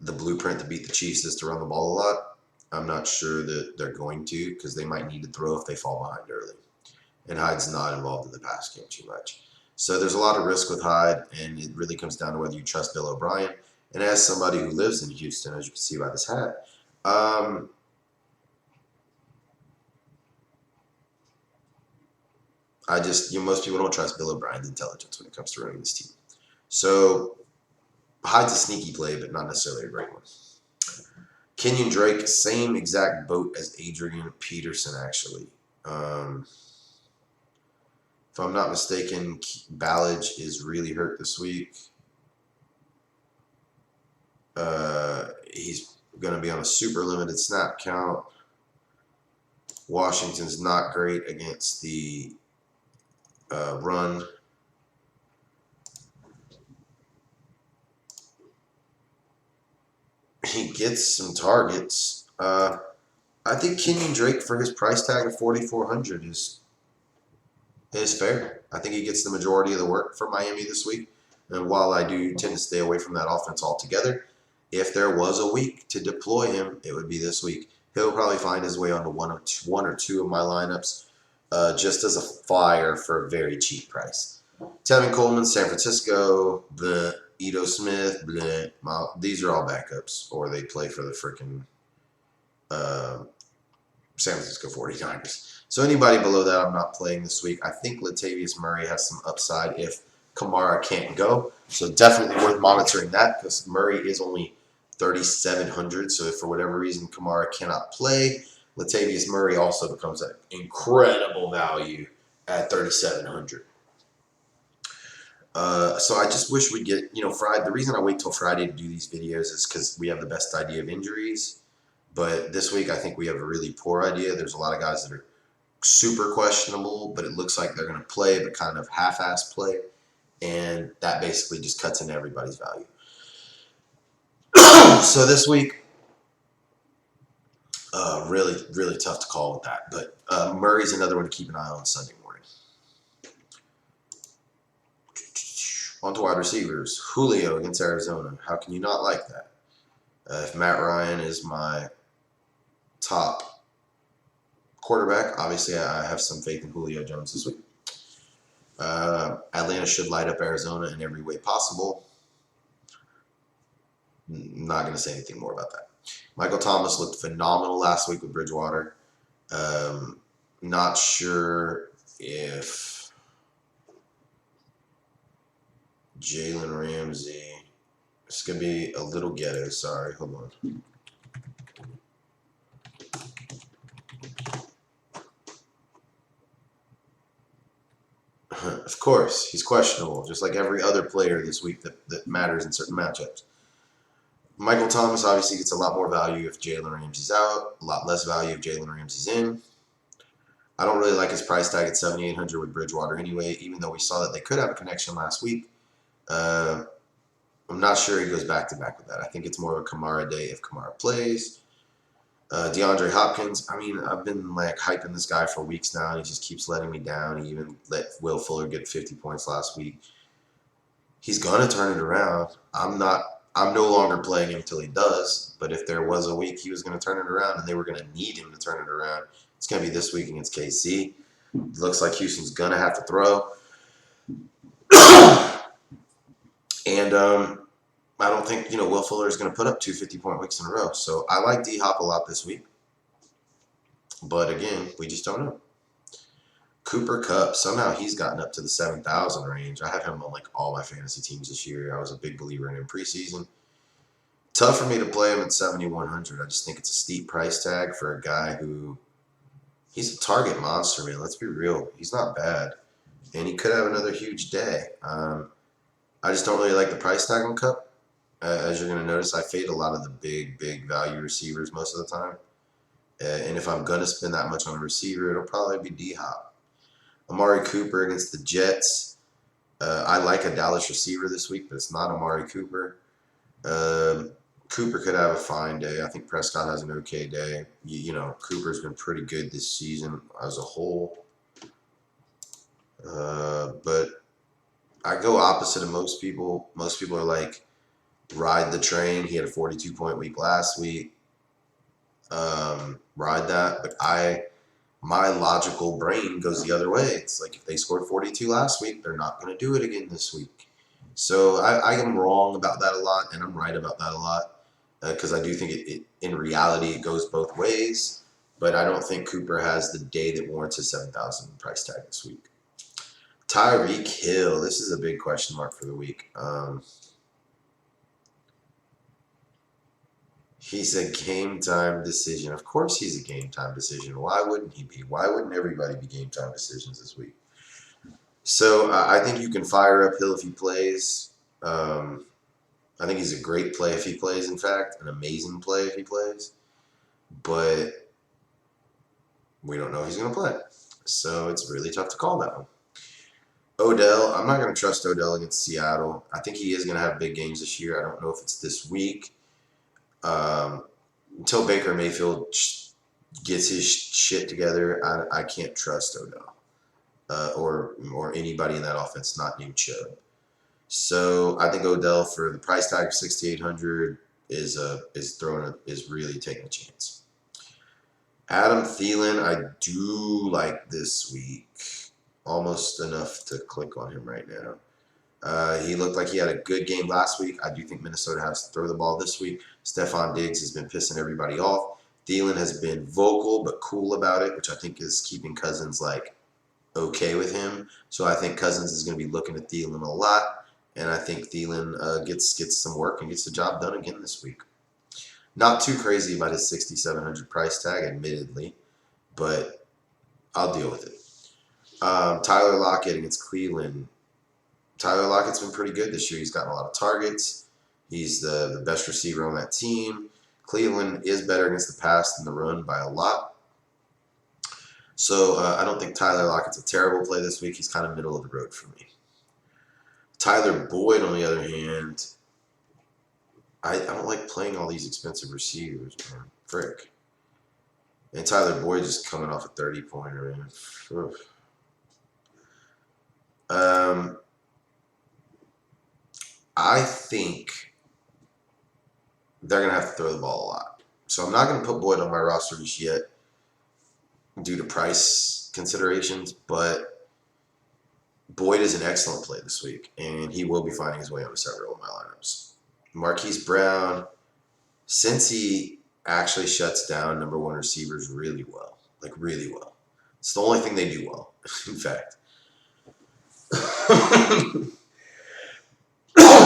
the blueprint to beat the Chiefs is to run the ball a lot, I'm not sure that they're going to because they might need to throw if they fall behind early. And Hyde's not involved in the pass game too much. So there's a lot of risk with Hyde, and it really comes down to whether you trust Bill O'Brien. And as somebody who lives in Houston, as you can see by this hat, most people don't trust Bill O'Brien's intelligence when it comes to running this team. So Hyde's a sneaky play, but not necessarily a great one. Kenyon Drake, same exact boat as Adrian Peterson, actually. If I'm not mistaken, Ballage is really hurt this week. He's going to be on a super limited snap count. Washington's not great against the run. He gets some targets. I think Kenyon Drake, for his price tag of 4,400, is fair. I think he gets the majority of the work for Miami this week. And while I do tend to stay away from that offense altogether, if there was a week to deploy him, it would be this week. He'll probably find his way onto one or two of my lineups just as a flyer for a very cheap price. Tevin Coleman, San Francisco, Ito Smith, these are all backups, or they play for the freaking San Francisco 49ers. So anybody below that I'm not playing this week. I think Latavius Murray has some upside if Kamara can't go. So definitely worth monitoring that because Murray is only 3,700. So if for whatever reason Kamara cannot play, Latavius Murray also becomes an incredible value at 3,700. So I just wish we'd get, Friday. The reason I wait till Friday to do these videos is because we have the best idea of injuries. But this week, I think we have a really poor idea. There's a lot of guys that are super questionable, but it looks like they're going to play, but kind of half-ass play. And that basically just cuts into everybody's value. So this week, really, really tough to call with that. But Murray's another one to keep an eye on Sunday morning. On to wide receivers. Julio against Arizona. How can you not like that? If Matt Ryan is my top quarterback, obviously I have some faith in Julio Jones this week. Atlanta should light up Arizona in every way possible. Not going to say anything more about that. Michael Thomas looked phenomenal last week with Bridgewater. Not sure if Jalen Ramsey. It's going to be a little ghetto. Sorry. Hold on. Of course, he's questionable, just like every other player this week that matters in certain matchups. Michael Thomas obviously gets a lot more value if Jalen Ramsey's out, a lot less value if Jalen Ramsey's in. I don't really like his price tag at $7,800 with Bridgewater anyway, even though we saw that they could have a connection last week. I'm not sure he goes back-to-back with that. I think it's more of a Kamara day if Kamara plays. DeAndre Hopkins, I've been hyping this guy for weeks now, and he just keeps letting me down. He even let Will Fuller get 50 points last week. He's going to turn it around. I'm no longer playing him until he does, but if there was a week he was going to turn it around and they were going to need him to turn it around, it's going to be this week against KC. It looks like Houston's going to have to throw. And I don't think, Will Fuller is going to put up 2 50-point weeks in a row. So I like D-Hop a lot this week. But again, we just don't know. Cooper Kupp, somehow he's gotten up to the 7,000 range. I have him on all my fantasy teams this year. I was a big believer in him preseason. Tough for me to play him at 7,100. I just think it's a steep price tag for a guy who he's a target monster, man. Let's be real. He's not bad. And he could have another huge day. I just don't really like the price tag on Kupp. As you're going to notice, I fade a lot of the big value receivers most of the time. And if I'm going to spend that much on a receiver, it'll probably be D-Hop. Amari Cooper against the Jets. I like a Dallas receiver this week, but it's not Amari Cooper. Cooper could have a fine day. I think Prescott has an okay day. Cooper's been pretty good this season as a whole. But I go opposite of most people. Most people are like, ride the train. He had a 42-point week last week. Ride that. But my logical brain goes the other way. It's like if they scored 42 last week, they're not going to do it again this week. So I am wrong about that a lot, and I'm right about that a lot because I do think it in reality it goes both ways. But I don't think Cooper has the day that warrants a 7,000 price tag this week. Tyreek Hill. This is a big question mark for the week. He's a game time decision. Of course he's a game time decision. Why wouldn't he be? Why wouldn't everybody be game time decisions this week? So I think you can fire up Hill if he plays. I think he's a great play if he plays, in fact. An amazing play if he plays. But we don't know if he's going to play. So it's really tough to call that one. Odell, I'm not going to trust Odell against Seattle. I think he is going to have big games this year. I don't know if it's this week. Until Baker Mayfield gets his shit together, I can't trust Odell or anybody in that offense not named Chubb. So I think Odell for the price tag of $6,800 is really taking a chance. Adam Thielen, I do like this week, almost enough to click on him right now. He looked like he had a good game last week. I do think Minnesota has to throw the ball this week. Stephon Diggs has been pissing everybody off. Thielen has been vocal but cool about it, which I think is keeping Cousins okay with him. So I think Cousins is going to be looking at Thielen a lot, and I think Thielen gets some work and gets the job done again this week. Not too crazy about his $6,700 price tag, admittedly, but I'll deal with it. Tyler Lockett against Cleveland. Tyler Lockett's been pretty good this year. He's gotten a lot of targets. He's the best receiver on that team. Cleveland is better against the pass than the run by a lot. So I don't think Tyler Lockett's a terrible play this week. He's kind of middle of the road for me. Tyler Boyd, on the other hand, I don't like playing all these expensive receivers, man. Frick. And Tyler Boyd just coming off a 30-pointer, man. I think they're going to have to throw the ball a lot. So I'm not going to put Boyd on my roster just yet due to price considerations, but Boyd is an excellent play this week, and he will be finding his way onto several of my lineups. Marquise Brown, since he actually shuts down number one receivers really well, like really well. It's the only thing they do well, in fact.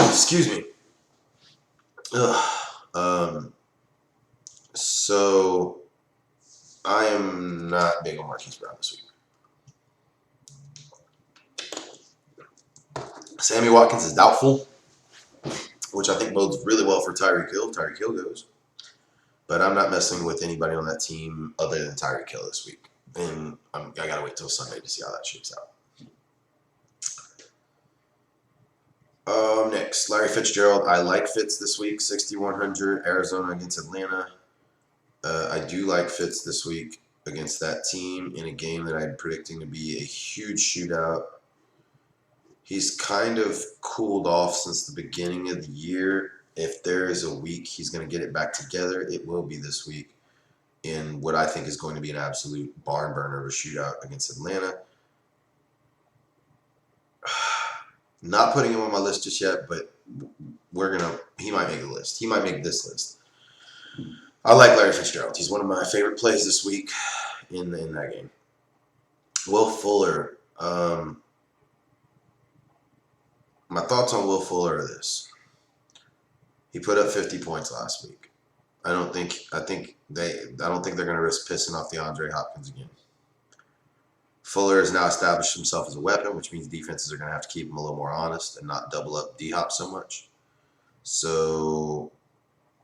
Excuse me. So I am not big on Marquise Brown this week. Sammy Watkins is doubtful, which I think bodes really well for Tyreek Hill if Tyreek Hill goes. But I'm not messing with anybody on that team other than Tyreek Hill this week. And I got to wait till Sunday to see how that shakes out. Next, Larry Fitzgerald. I like Fitz this week, 6,100, Arizona against Atlanta. I do like Fitz this week against that team in a game that I'm predicting to be a huge shootout. He's kind of cooled off since the beginning of the year. If there is a week he's going to get it back together, it will be this week in what I think is going to be an absolute barn burner of a shootout against Atlanta. Not putting him on my list just yet, but he might make the list. He might make this list. I like Larry Fitzgerald. He's one of my favorite plays this week in that game. Will Fuller. My thoughts on Will Fuller are this. He put up 50 points last week. I don't think they're going to risk pissing off DeAndre Hopkins again. Fuller has now established himself as a weapon, which means defenses are going to have to keep him a little more honest and not double up D-Hop so much. So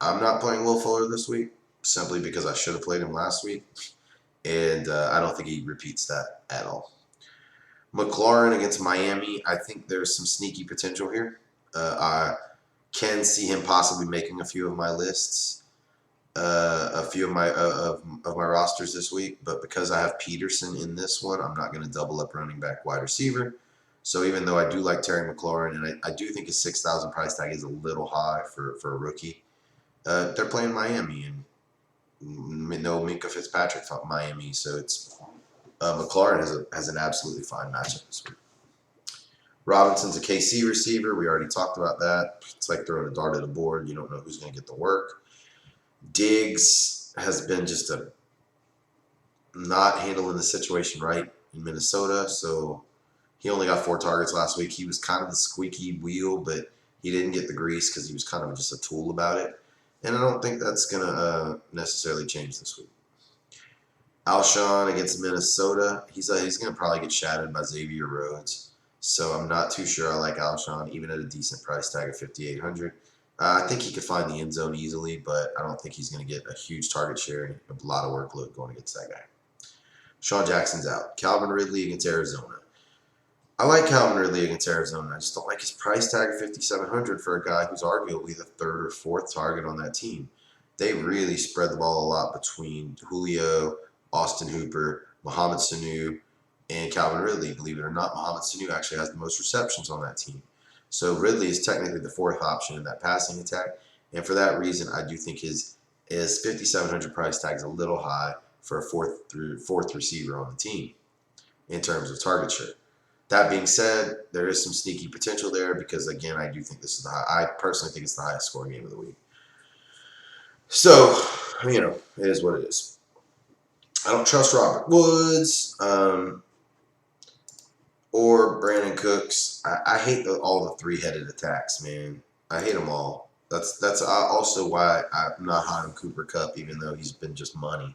I'm not playing Will Fuller this week simply because I should have played him last week. And I don't think he repeats that at all. McLaurin against Miami, I think there's some sneaky potential here. I can see him possibly making a few of my lists, a few of my rosters this week. But because I have Peterson in this one, I'm not going to double up running back wide receiver. So even though I do like Terry McLaurin, and I do think his 6,000 price tag is a little high for a rookie, they're playing Miami, and no Minka Fitzpatrick from Miami, so it's McLaurin has an absolutely fine matchup this week. Robinson's a KC receiver. We already talked about that. It's like throwing a dart at a board. You don't know who's going to get the work. Diggs has been just not handling the situation right in Minnesota, so he only got 4 targets last week. He was kind of the squeaky wheel, but he didn't get the grease because he was kind of just a tool about it. And I don't think that's going to necessarily change this week. Alshon against Minnesota. He's going to probably get shadowed by Xavier Rhodes. So I'm not too sure I like Alshon, even at a decent price tag of 5,800. I think he could find the end zone easily, but I don't think he's going to get a huge target share and a lot of workload going against that guy. Sean Jackson's out. Calvin Ridley against Arizona. I like Calvin Ridley against Arizona. I just don't like his price tag of 5,700 for a guy who's arguably the 3rd or 4th target on that team. They really spread the ball a lot between Julio, Austin Hooper, Mohamed Sanu, and Calvin Ridley. Believe it or not, Mohamed Sanu actually has the most receptions on that team. So Ridley is technically the 4th option in that passing attack. And for that reason, I do think his 5,700 price tag is a little high for a 4th receiver on the team in terms of target share. That being said, there is some sneaky potential there because, again, I do think this is I personally think it's the highest scoring game of the week. So, it is what it is. I don't trust Robert Woods or Brandon Cooks. I hate all the 3-headed attacks, man. I hate them all. That's also why I'm not high on Cooper Kupp, even though he's been just money,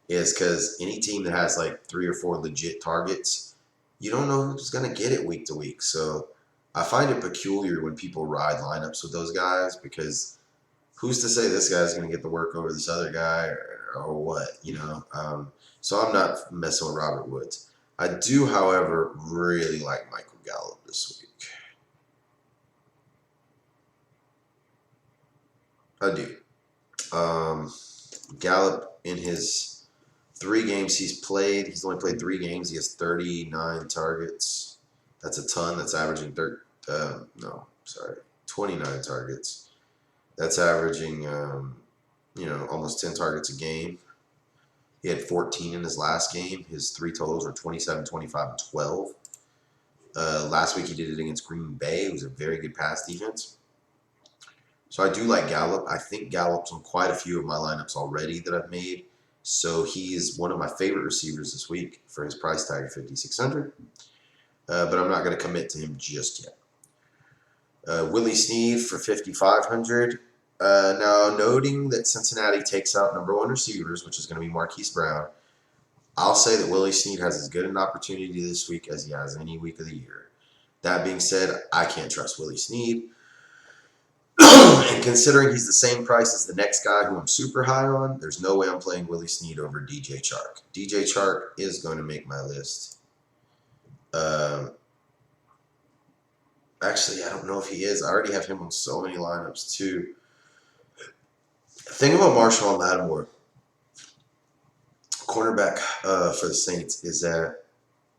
is because any team that has like 3 or 4 legit targets, you don't know who's going to get it week to week. So I find it peculiar when people ride lineups with those guys because who's to say this guy's going to get the work over this other guy or what, you know? So I'm not messing with Robert Woods. I do, however, really like Michael Gallup this week. I do. Gallup, in his 3 games he's played, he's only played 3 games. He has 39 targets. That's a ton. That's averaging 29 targets. That's averaging, almost 10 targets a game. He had 14 in his last game. His 3 totals were 27, 25, and 12. Last week he did it against Green Bay. It was a very good pass defense. So I do like Gallup. I think Gallup's on quite a few of my lineups already that I've made. So he is one of my favorite receivers this week for his price tag of $5,600. But I'm not going to commit to him just yet. Willie Snead for $5,500. Now, noting that Cincinnati takes out number 1 receivers, which is going to be Marquise Brown, I'll say that Willie Snead has as good an opportunity this week as he has any week of the year. That being said, I can't trust Willie Snead. And considering he's the same price as the next guy who I'm super high on, there's no way I'm playing Willie Snead over DJ Chark. DJ Chark is going to make my list. Actually, I don't know if he is. I already have him on so many lineups, too. The thing about Marshall Lattimore, cornerback for the Saints, is that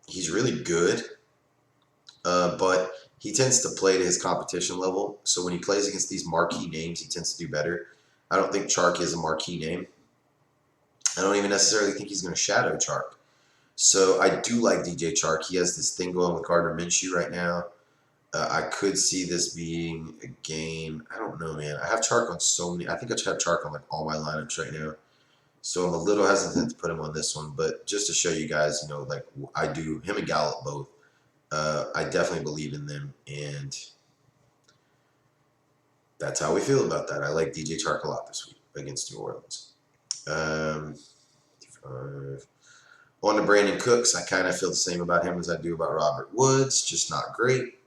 he's really good, but he tends to play to his competition level. So when he plays against these marquee names, he tends to do better. I don't think Chark is a marquee name. I don't even necessarily think he's going to shadow Chark. So I do like DJ Chark. He has this thing going with Gardner Minshew right now. I could see this being a game. I don't know, man. I have Chark on so many. I think I have Chark on like all my lineups right now. So I'm a little hesitant to put him on this one. But just to show you guys, like I do, him and Gallup both. I definitely believe in them, and that's how we feel about that. I like DJ Chark a lot this week against New Orleans. On to Brandon Cooks. I kind of feel the same about him as I do about Robert Woods, just not great.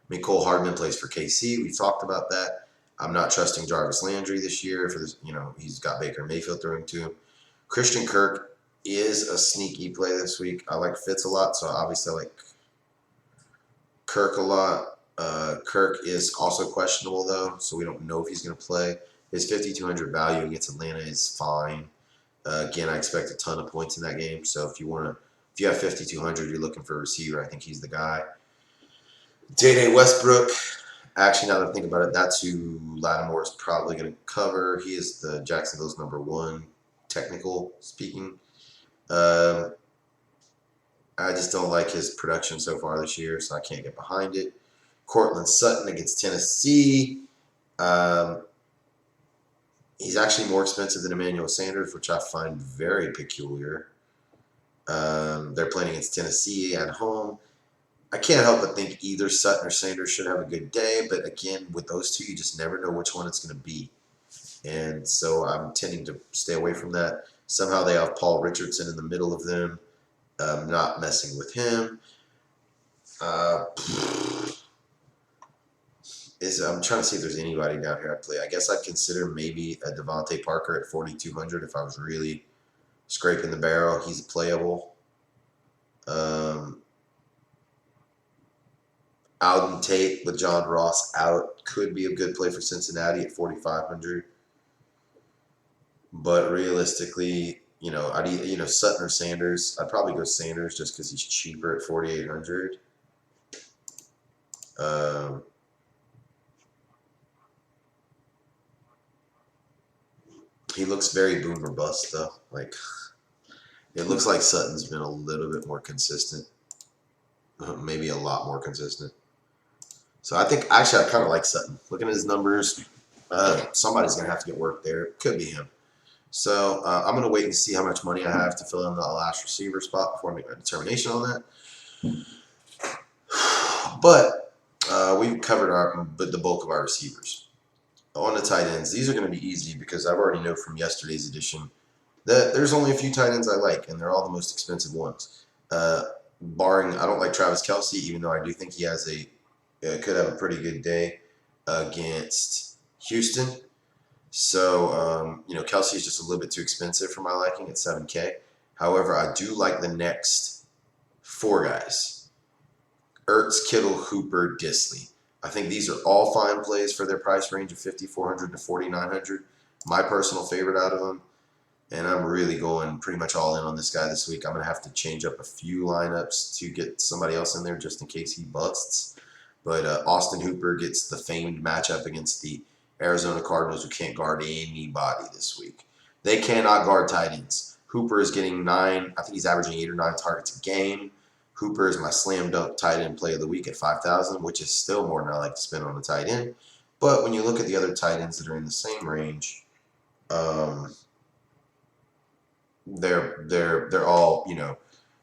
Mecole Hardman plays for KC. We talked about that. I'm not trusting Jarvis Landry this year for this. He's got Baker Mayfield throwing to him. Christian Kirk is a sneaky play this week. I like Fitz a lot, so obviously I like Kirk a lot. Kirk is also questionable, though, so we don't know if he's going to play. His 5,200 value against Atlanta is fine. Again, I expect a ton of points in that game, so if you have 5,200, you're looking for a receiver, I think he's the guy. J.J. Westbrook, actually, now that I think about it, that's who Lattimore is probably going to cover. He is the Jacksonville's number 1, technical speaking. I just don't like his production so far this year, so I can't get behind it. Cortland Sutton against Tennessee. He's actually more expensive than Emmanuel Sanders, which I find very peculiar. They're playing against Tennessee at home. I can't help but think either Sutton or Sanders should have a good day, but again, with those two, you just never know which one it's going to be. And so I'm tending to stay away from that. Somehow they have Paul Richardson in the middle of them. Not messing with him. I'm trying to see if there's anybody down here I'd play. I guess I'd consider maybe a Devontae Parker at 4,200 if I was really scraping the barrel. He's playable. Alden Tate with John Ross out could be a good play for Cincinnati at 4,500. But realistically, Sutton or Sanders. I'd probably go Sanders just because he's cheaper at 4,800. He looks very boom or bust though. Like it looks like Sutton's been a little bit more consistent, maybe a lot more consistent. So I think actually I kind of like Sutton. Looking at his numbers, somebody's gonna have to get work there. Could be him. So I'm going to wait and see how much money I have to fill in the last receiver spot before I make my determination on that. But we've covered the bulk of our receivers. On the tight ends, these are going to be easy because I've already know from yesterday's edition that there's only a few tight ends I like, and they're all the most expensive ones. Barring, I don't like Travis Kelce, even though I do think he has a could have a pretty good day against Houston. So, Kelsey's just a little bit too expensive for my liking at 7K. However, I do like the next four guys: Ertz, Kittle, Hooper, Disley. I think these are all fine plays for their price range of 5,400 to 4,900. My personal favorite out of them, and I'm really going pretty much all in on this guy this week. I'm going to have to change up a few lineups to get somebody else in there just in case he busts. But Austin Hooper gets the famed matchup against the Arizona Cardinals, who can't guard anybody this week. They cannot guard tight ends. Hooper is getting 9. I think he's averaging 8 or 9 targets a game. Hooper is my slam dunk tight end play of the week at 5,000, which is still more than I like to spend on a tight end. But when you look at the other tight ends that are in the same range, they're all,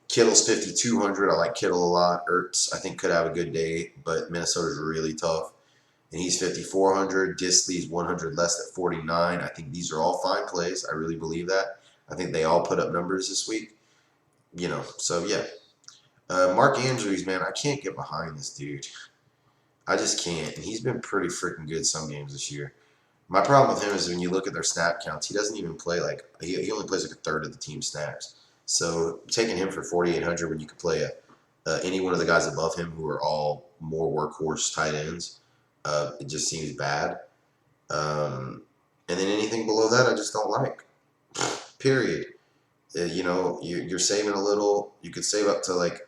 Kittle's 5,200. I like Kittle a lot. Ertz, I think, could have a good day, but Minnesota's really tough, and he's 5,400. Disley's 100 less at 49. I think these are all fine plays. I really believe that. I think they all put up numbers this week. So yeah. Mark Andrews, man, I can't get behind this dude. I just can't, and he's been pretty freaking good some games this year. My problem with him is when you look at their snap counts, he doesn't even play he only plays like a third of the team snaps. So taking him for 4,800 when you could play any one of the guys above him who are all more workhorse tight ends, it just seems bad. And then anything below that, I just don't like. Period. You're saving a little. You could save up to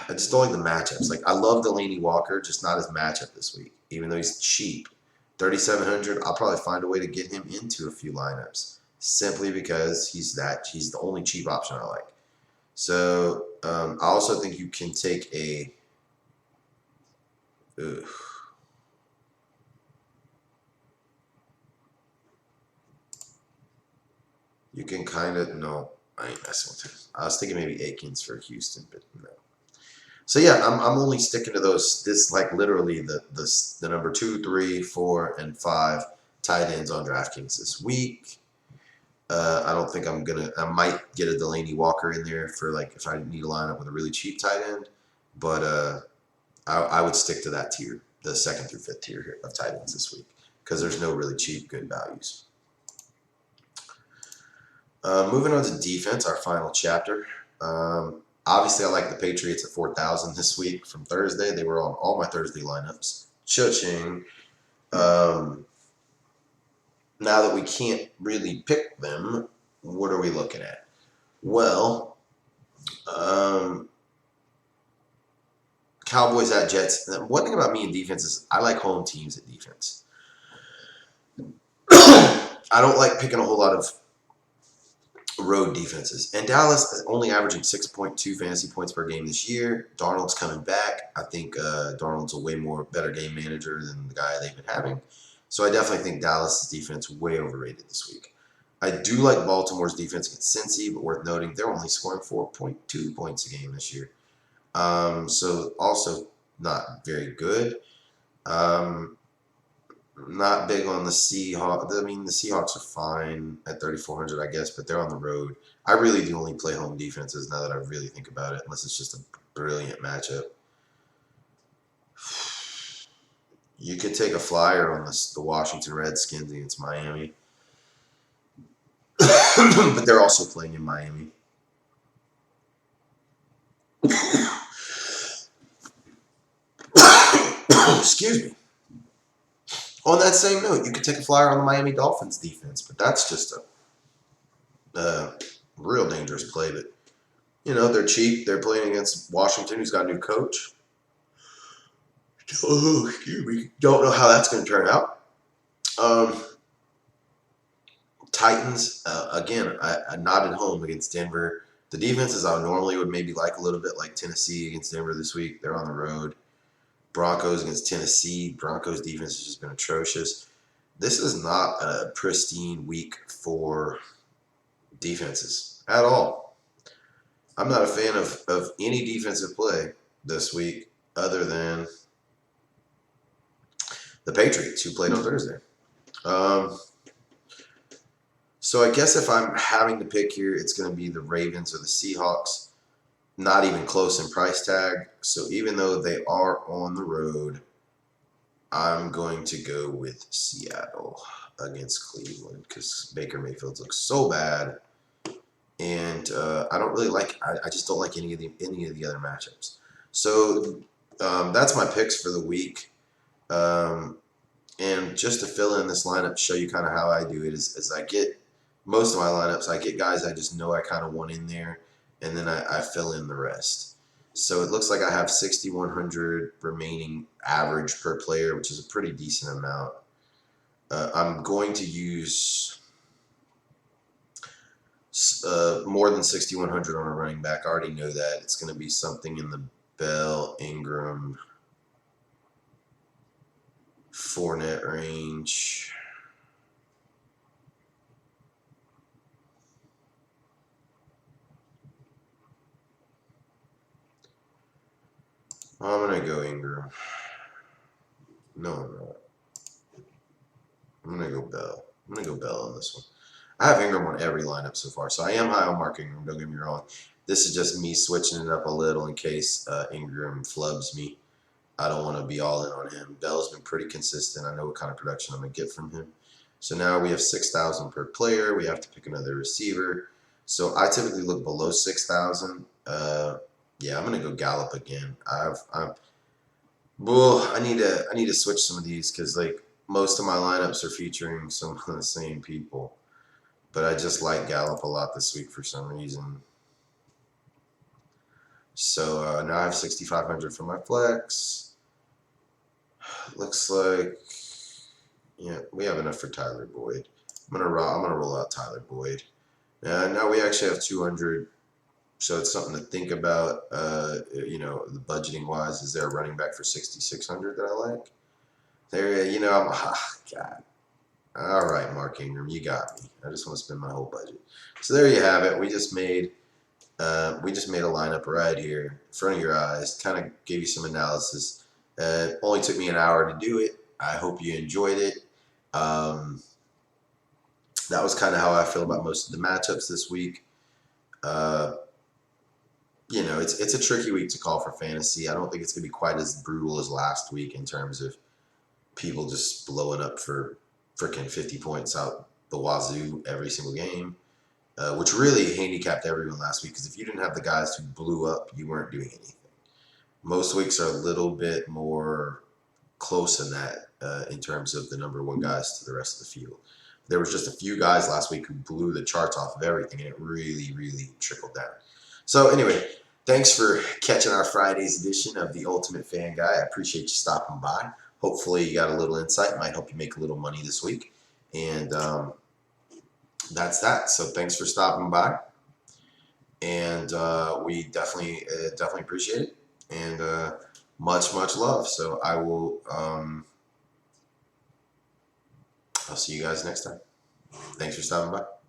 I just don't like the matchups. I love Delaney Walker, just not his matchup this week, even though he's cheap. 3,700, I'll probably find a way to get him into a few lineups simply because he's the only cheap option I like. So I also think you can take a. Ugh. You can kind of no. I ain't messing with him. I was thinking maybe Akins for Houston, but no. So yeah, I'm only sticking to those. This literally the number 2, 3, 4, and 5 tight ends on DraftKings this week. I don't think I might get a Delaney Walker in there for if I need a lineup with a really cheap tight end, but I would stick to that tier, the 2nd through 5th tier of tight ends this week, because there's no really cheap good values. Moving on to defense, our final chapter. Obviously, I like the Patriots at 4,000 this week from Thursday. They were on all my Thursday lineups. Cha-ching. Now that we can't really pick them, what are we looking at? Well, Cowboys at Jets. One thing about me in defense is I like home teams at defense. I don't like picking a whole lot of road defenses. And Dallas is only averaging 6.2 fantasy points per game this year. Darnold's coming back. I think Darnold's a way more better game manager than the guy they've been having. So I definitely think Dallas' defense way overrated this week. I do like Baltimore's defense against Cincy, but worth noting they're only scoring 4.2 points a game this year. So also not very good. Not big on the Seahawks. I mean, the Seahawks are fine at 3,400, I guess, but they're on the road. I really do only play home defenses now that I really think about it, unless it's just a brilliant matchup. You could take a flyer on the Washington Redskins against Miami. But they're also playing in Miami. Excuse me. On that same note, you could take a flyer on the Miami Dolphins defense, but that's just a real dangerous play. But, they're cheap. They're playing against Washington, who's got a new coach. Oh, excuse me. Don't know how that's going to turn out. Titans, again, not at home against Denver. The defenses I normally would maybe like a little bit, like Tennessee against Denver this week. They're on the road. Broncos against Tennessee. Broncos defense has just been atrocious. This is not a pristine week for defenses at all. I'm not a fan of any defensive play this week other than the Patriots, who played on Thursday. So I guess if I'm having to pick here, it's going to be the Ravens or the Seahawks. not even close in price tag. So even though they are on the road, I'm going to go with Seattle against Cleveland because Baker Mayfield looks so bad, and I don't really like. I just don't like any of the other matchups. So that's my picks for the week. Um, and just to fill in this lineup, show you kind of how I do it is I get most of my lineups. I get guys I just know I kind of want in there, and then I fill in the rest. So it looks like I have 6,100 remaining average per player, which is a pretty decent amount. I'm going to use more than 6,100 on a running back. I already know that. It's going to be something in the Bell, Ingram, Fournette range. I'm going to go Ingram. No, I'm not. I'm going to go Bell. I'm going to go Bell on this one. I have Ingram on every lineup so far, so I am high on Mark Ingram, don't get me wrong. This is just me switching it up a little in case Ingram flubs me. I don't want to be all in on him. Bell's been pretty consistent. I know what kind of production I'm going to get from him. So now we have 6,000 per player. We have to pick another receiver. So I typically look below 6,000. Yeah, I'm going to go Gallup again. I need to switch some of these because like most of my lineups are featuring some of the same people. But I just like Gallup a lot this week for some reason. So now I have 6,500 for my flex. Looks like, yeah, we have enough for Tyler Boyd. I'm gonna roll out Tyler Boyd. Now we actually have 200, so it's something to think about. The budgeting wise, is there a running back for 6,600 that I like? There, God. All right, Mark Ingram, you got me. I just want to spend my whole budget. So there you have it. We just made a lineup right here in front of your eyes. Kind of gave you some analysis. It only took me an hour to do it. I hope you enjoyed it. That was kind of how I feel about most of the matchups this week. Uh, it's a tricky week to call for fantasy. I don't think it's going to be quite as brutal as last week in terms of people just blowing up for freaking 50 points out the wazoo every single game, which really handicapped everyone last week because if you didn't have the guys who blew up, you weren't doing anything. Most weeks are a little bit more close than that in terms of the number one guys to the rest of the field. There was just a few guys last week who blew the charts off of everything, and it really, really trickled down. So anyway, thanks for catching our Friday's edition of the Ultimate Fan Guy. I appreciate you stopping by. Hopefully you got a little insight. Might help you make a little money this week. And that's that. So thanks for stopping by. And we definitely appreciate it. And much love. So I will I'll see you guys next time. Thanks for stopping by.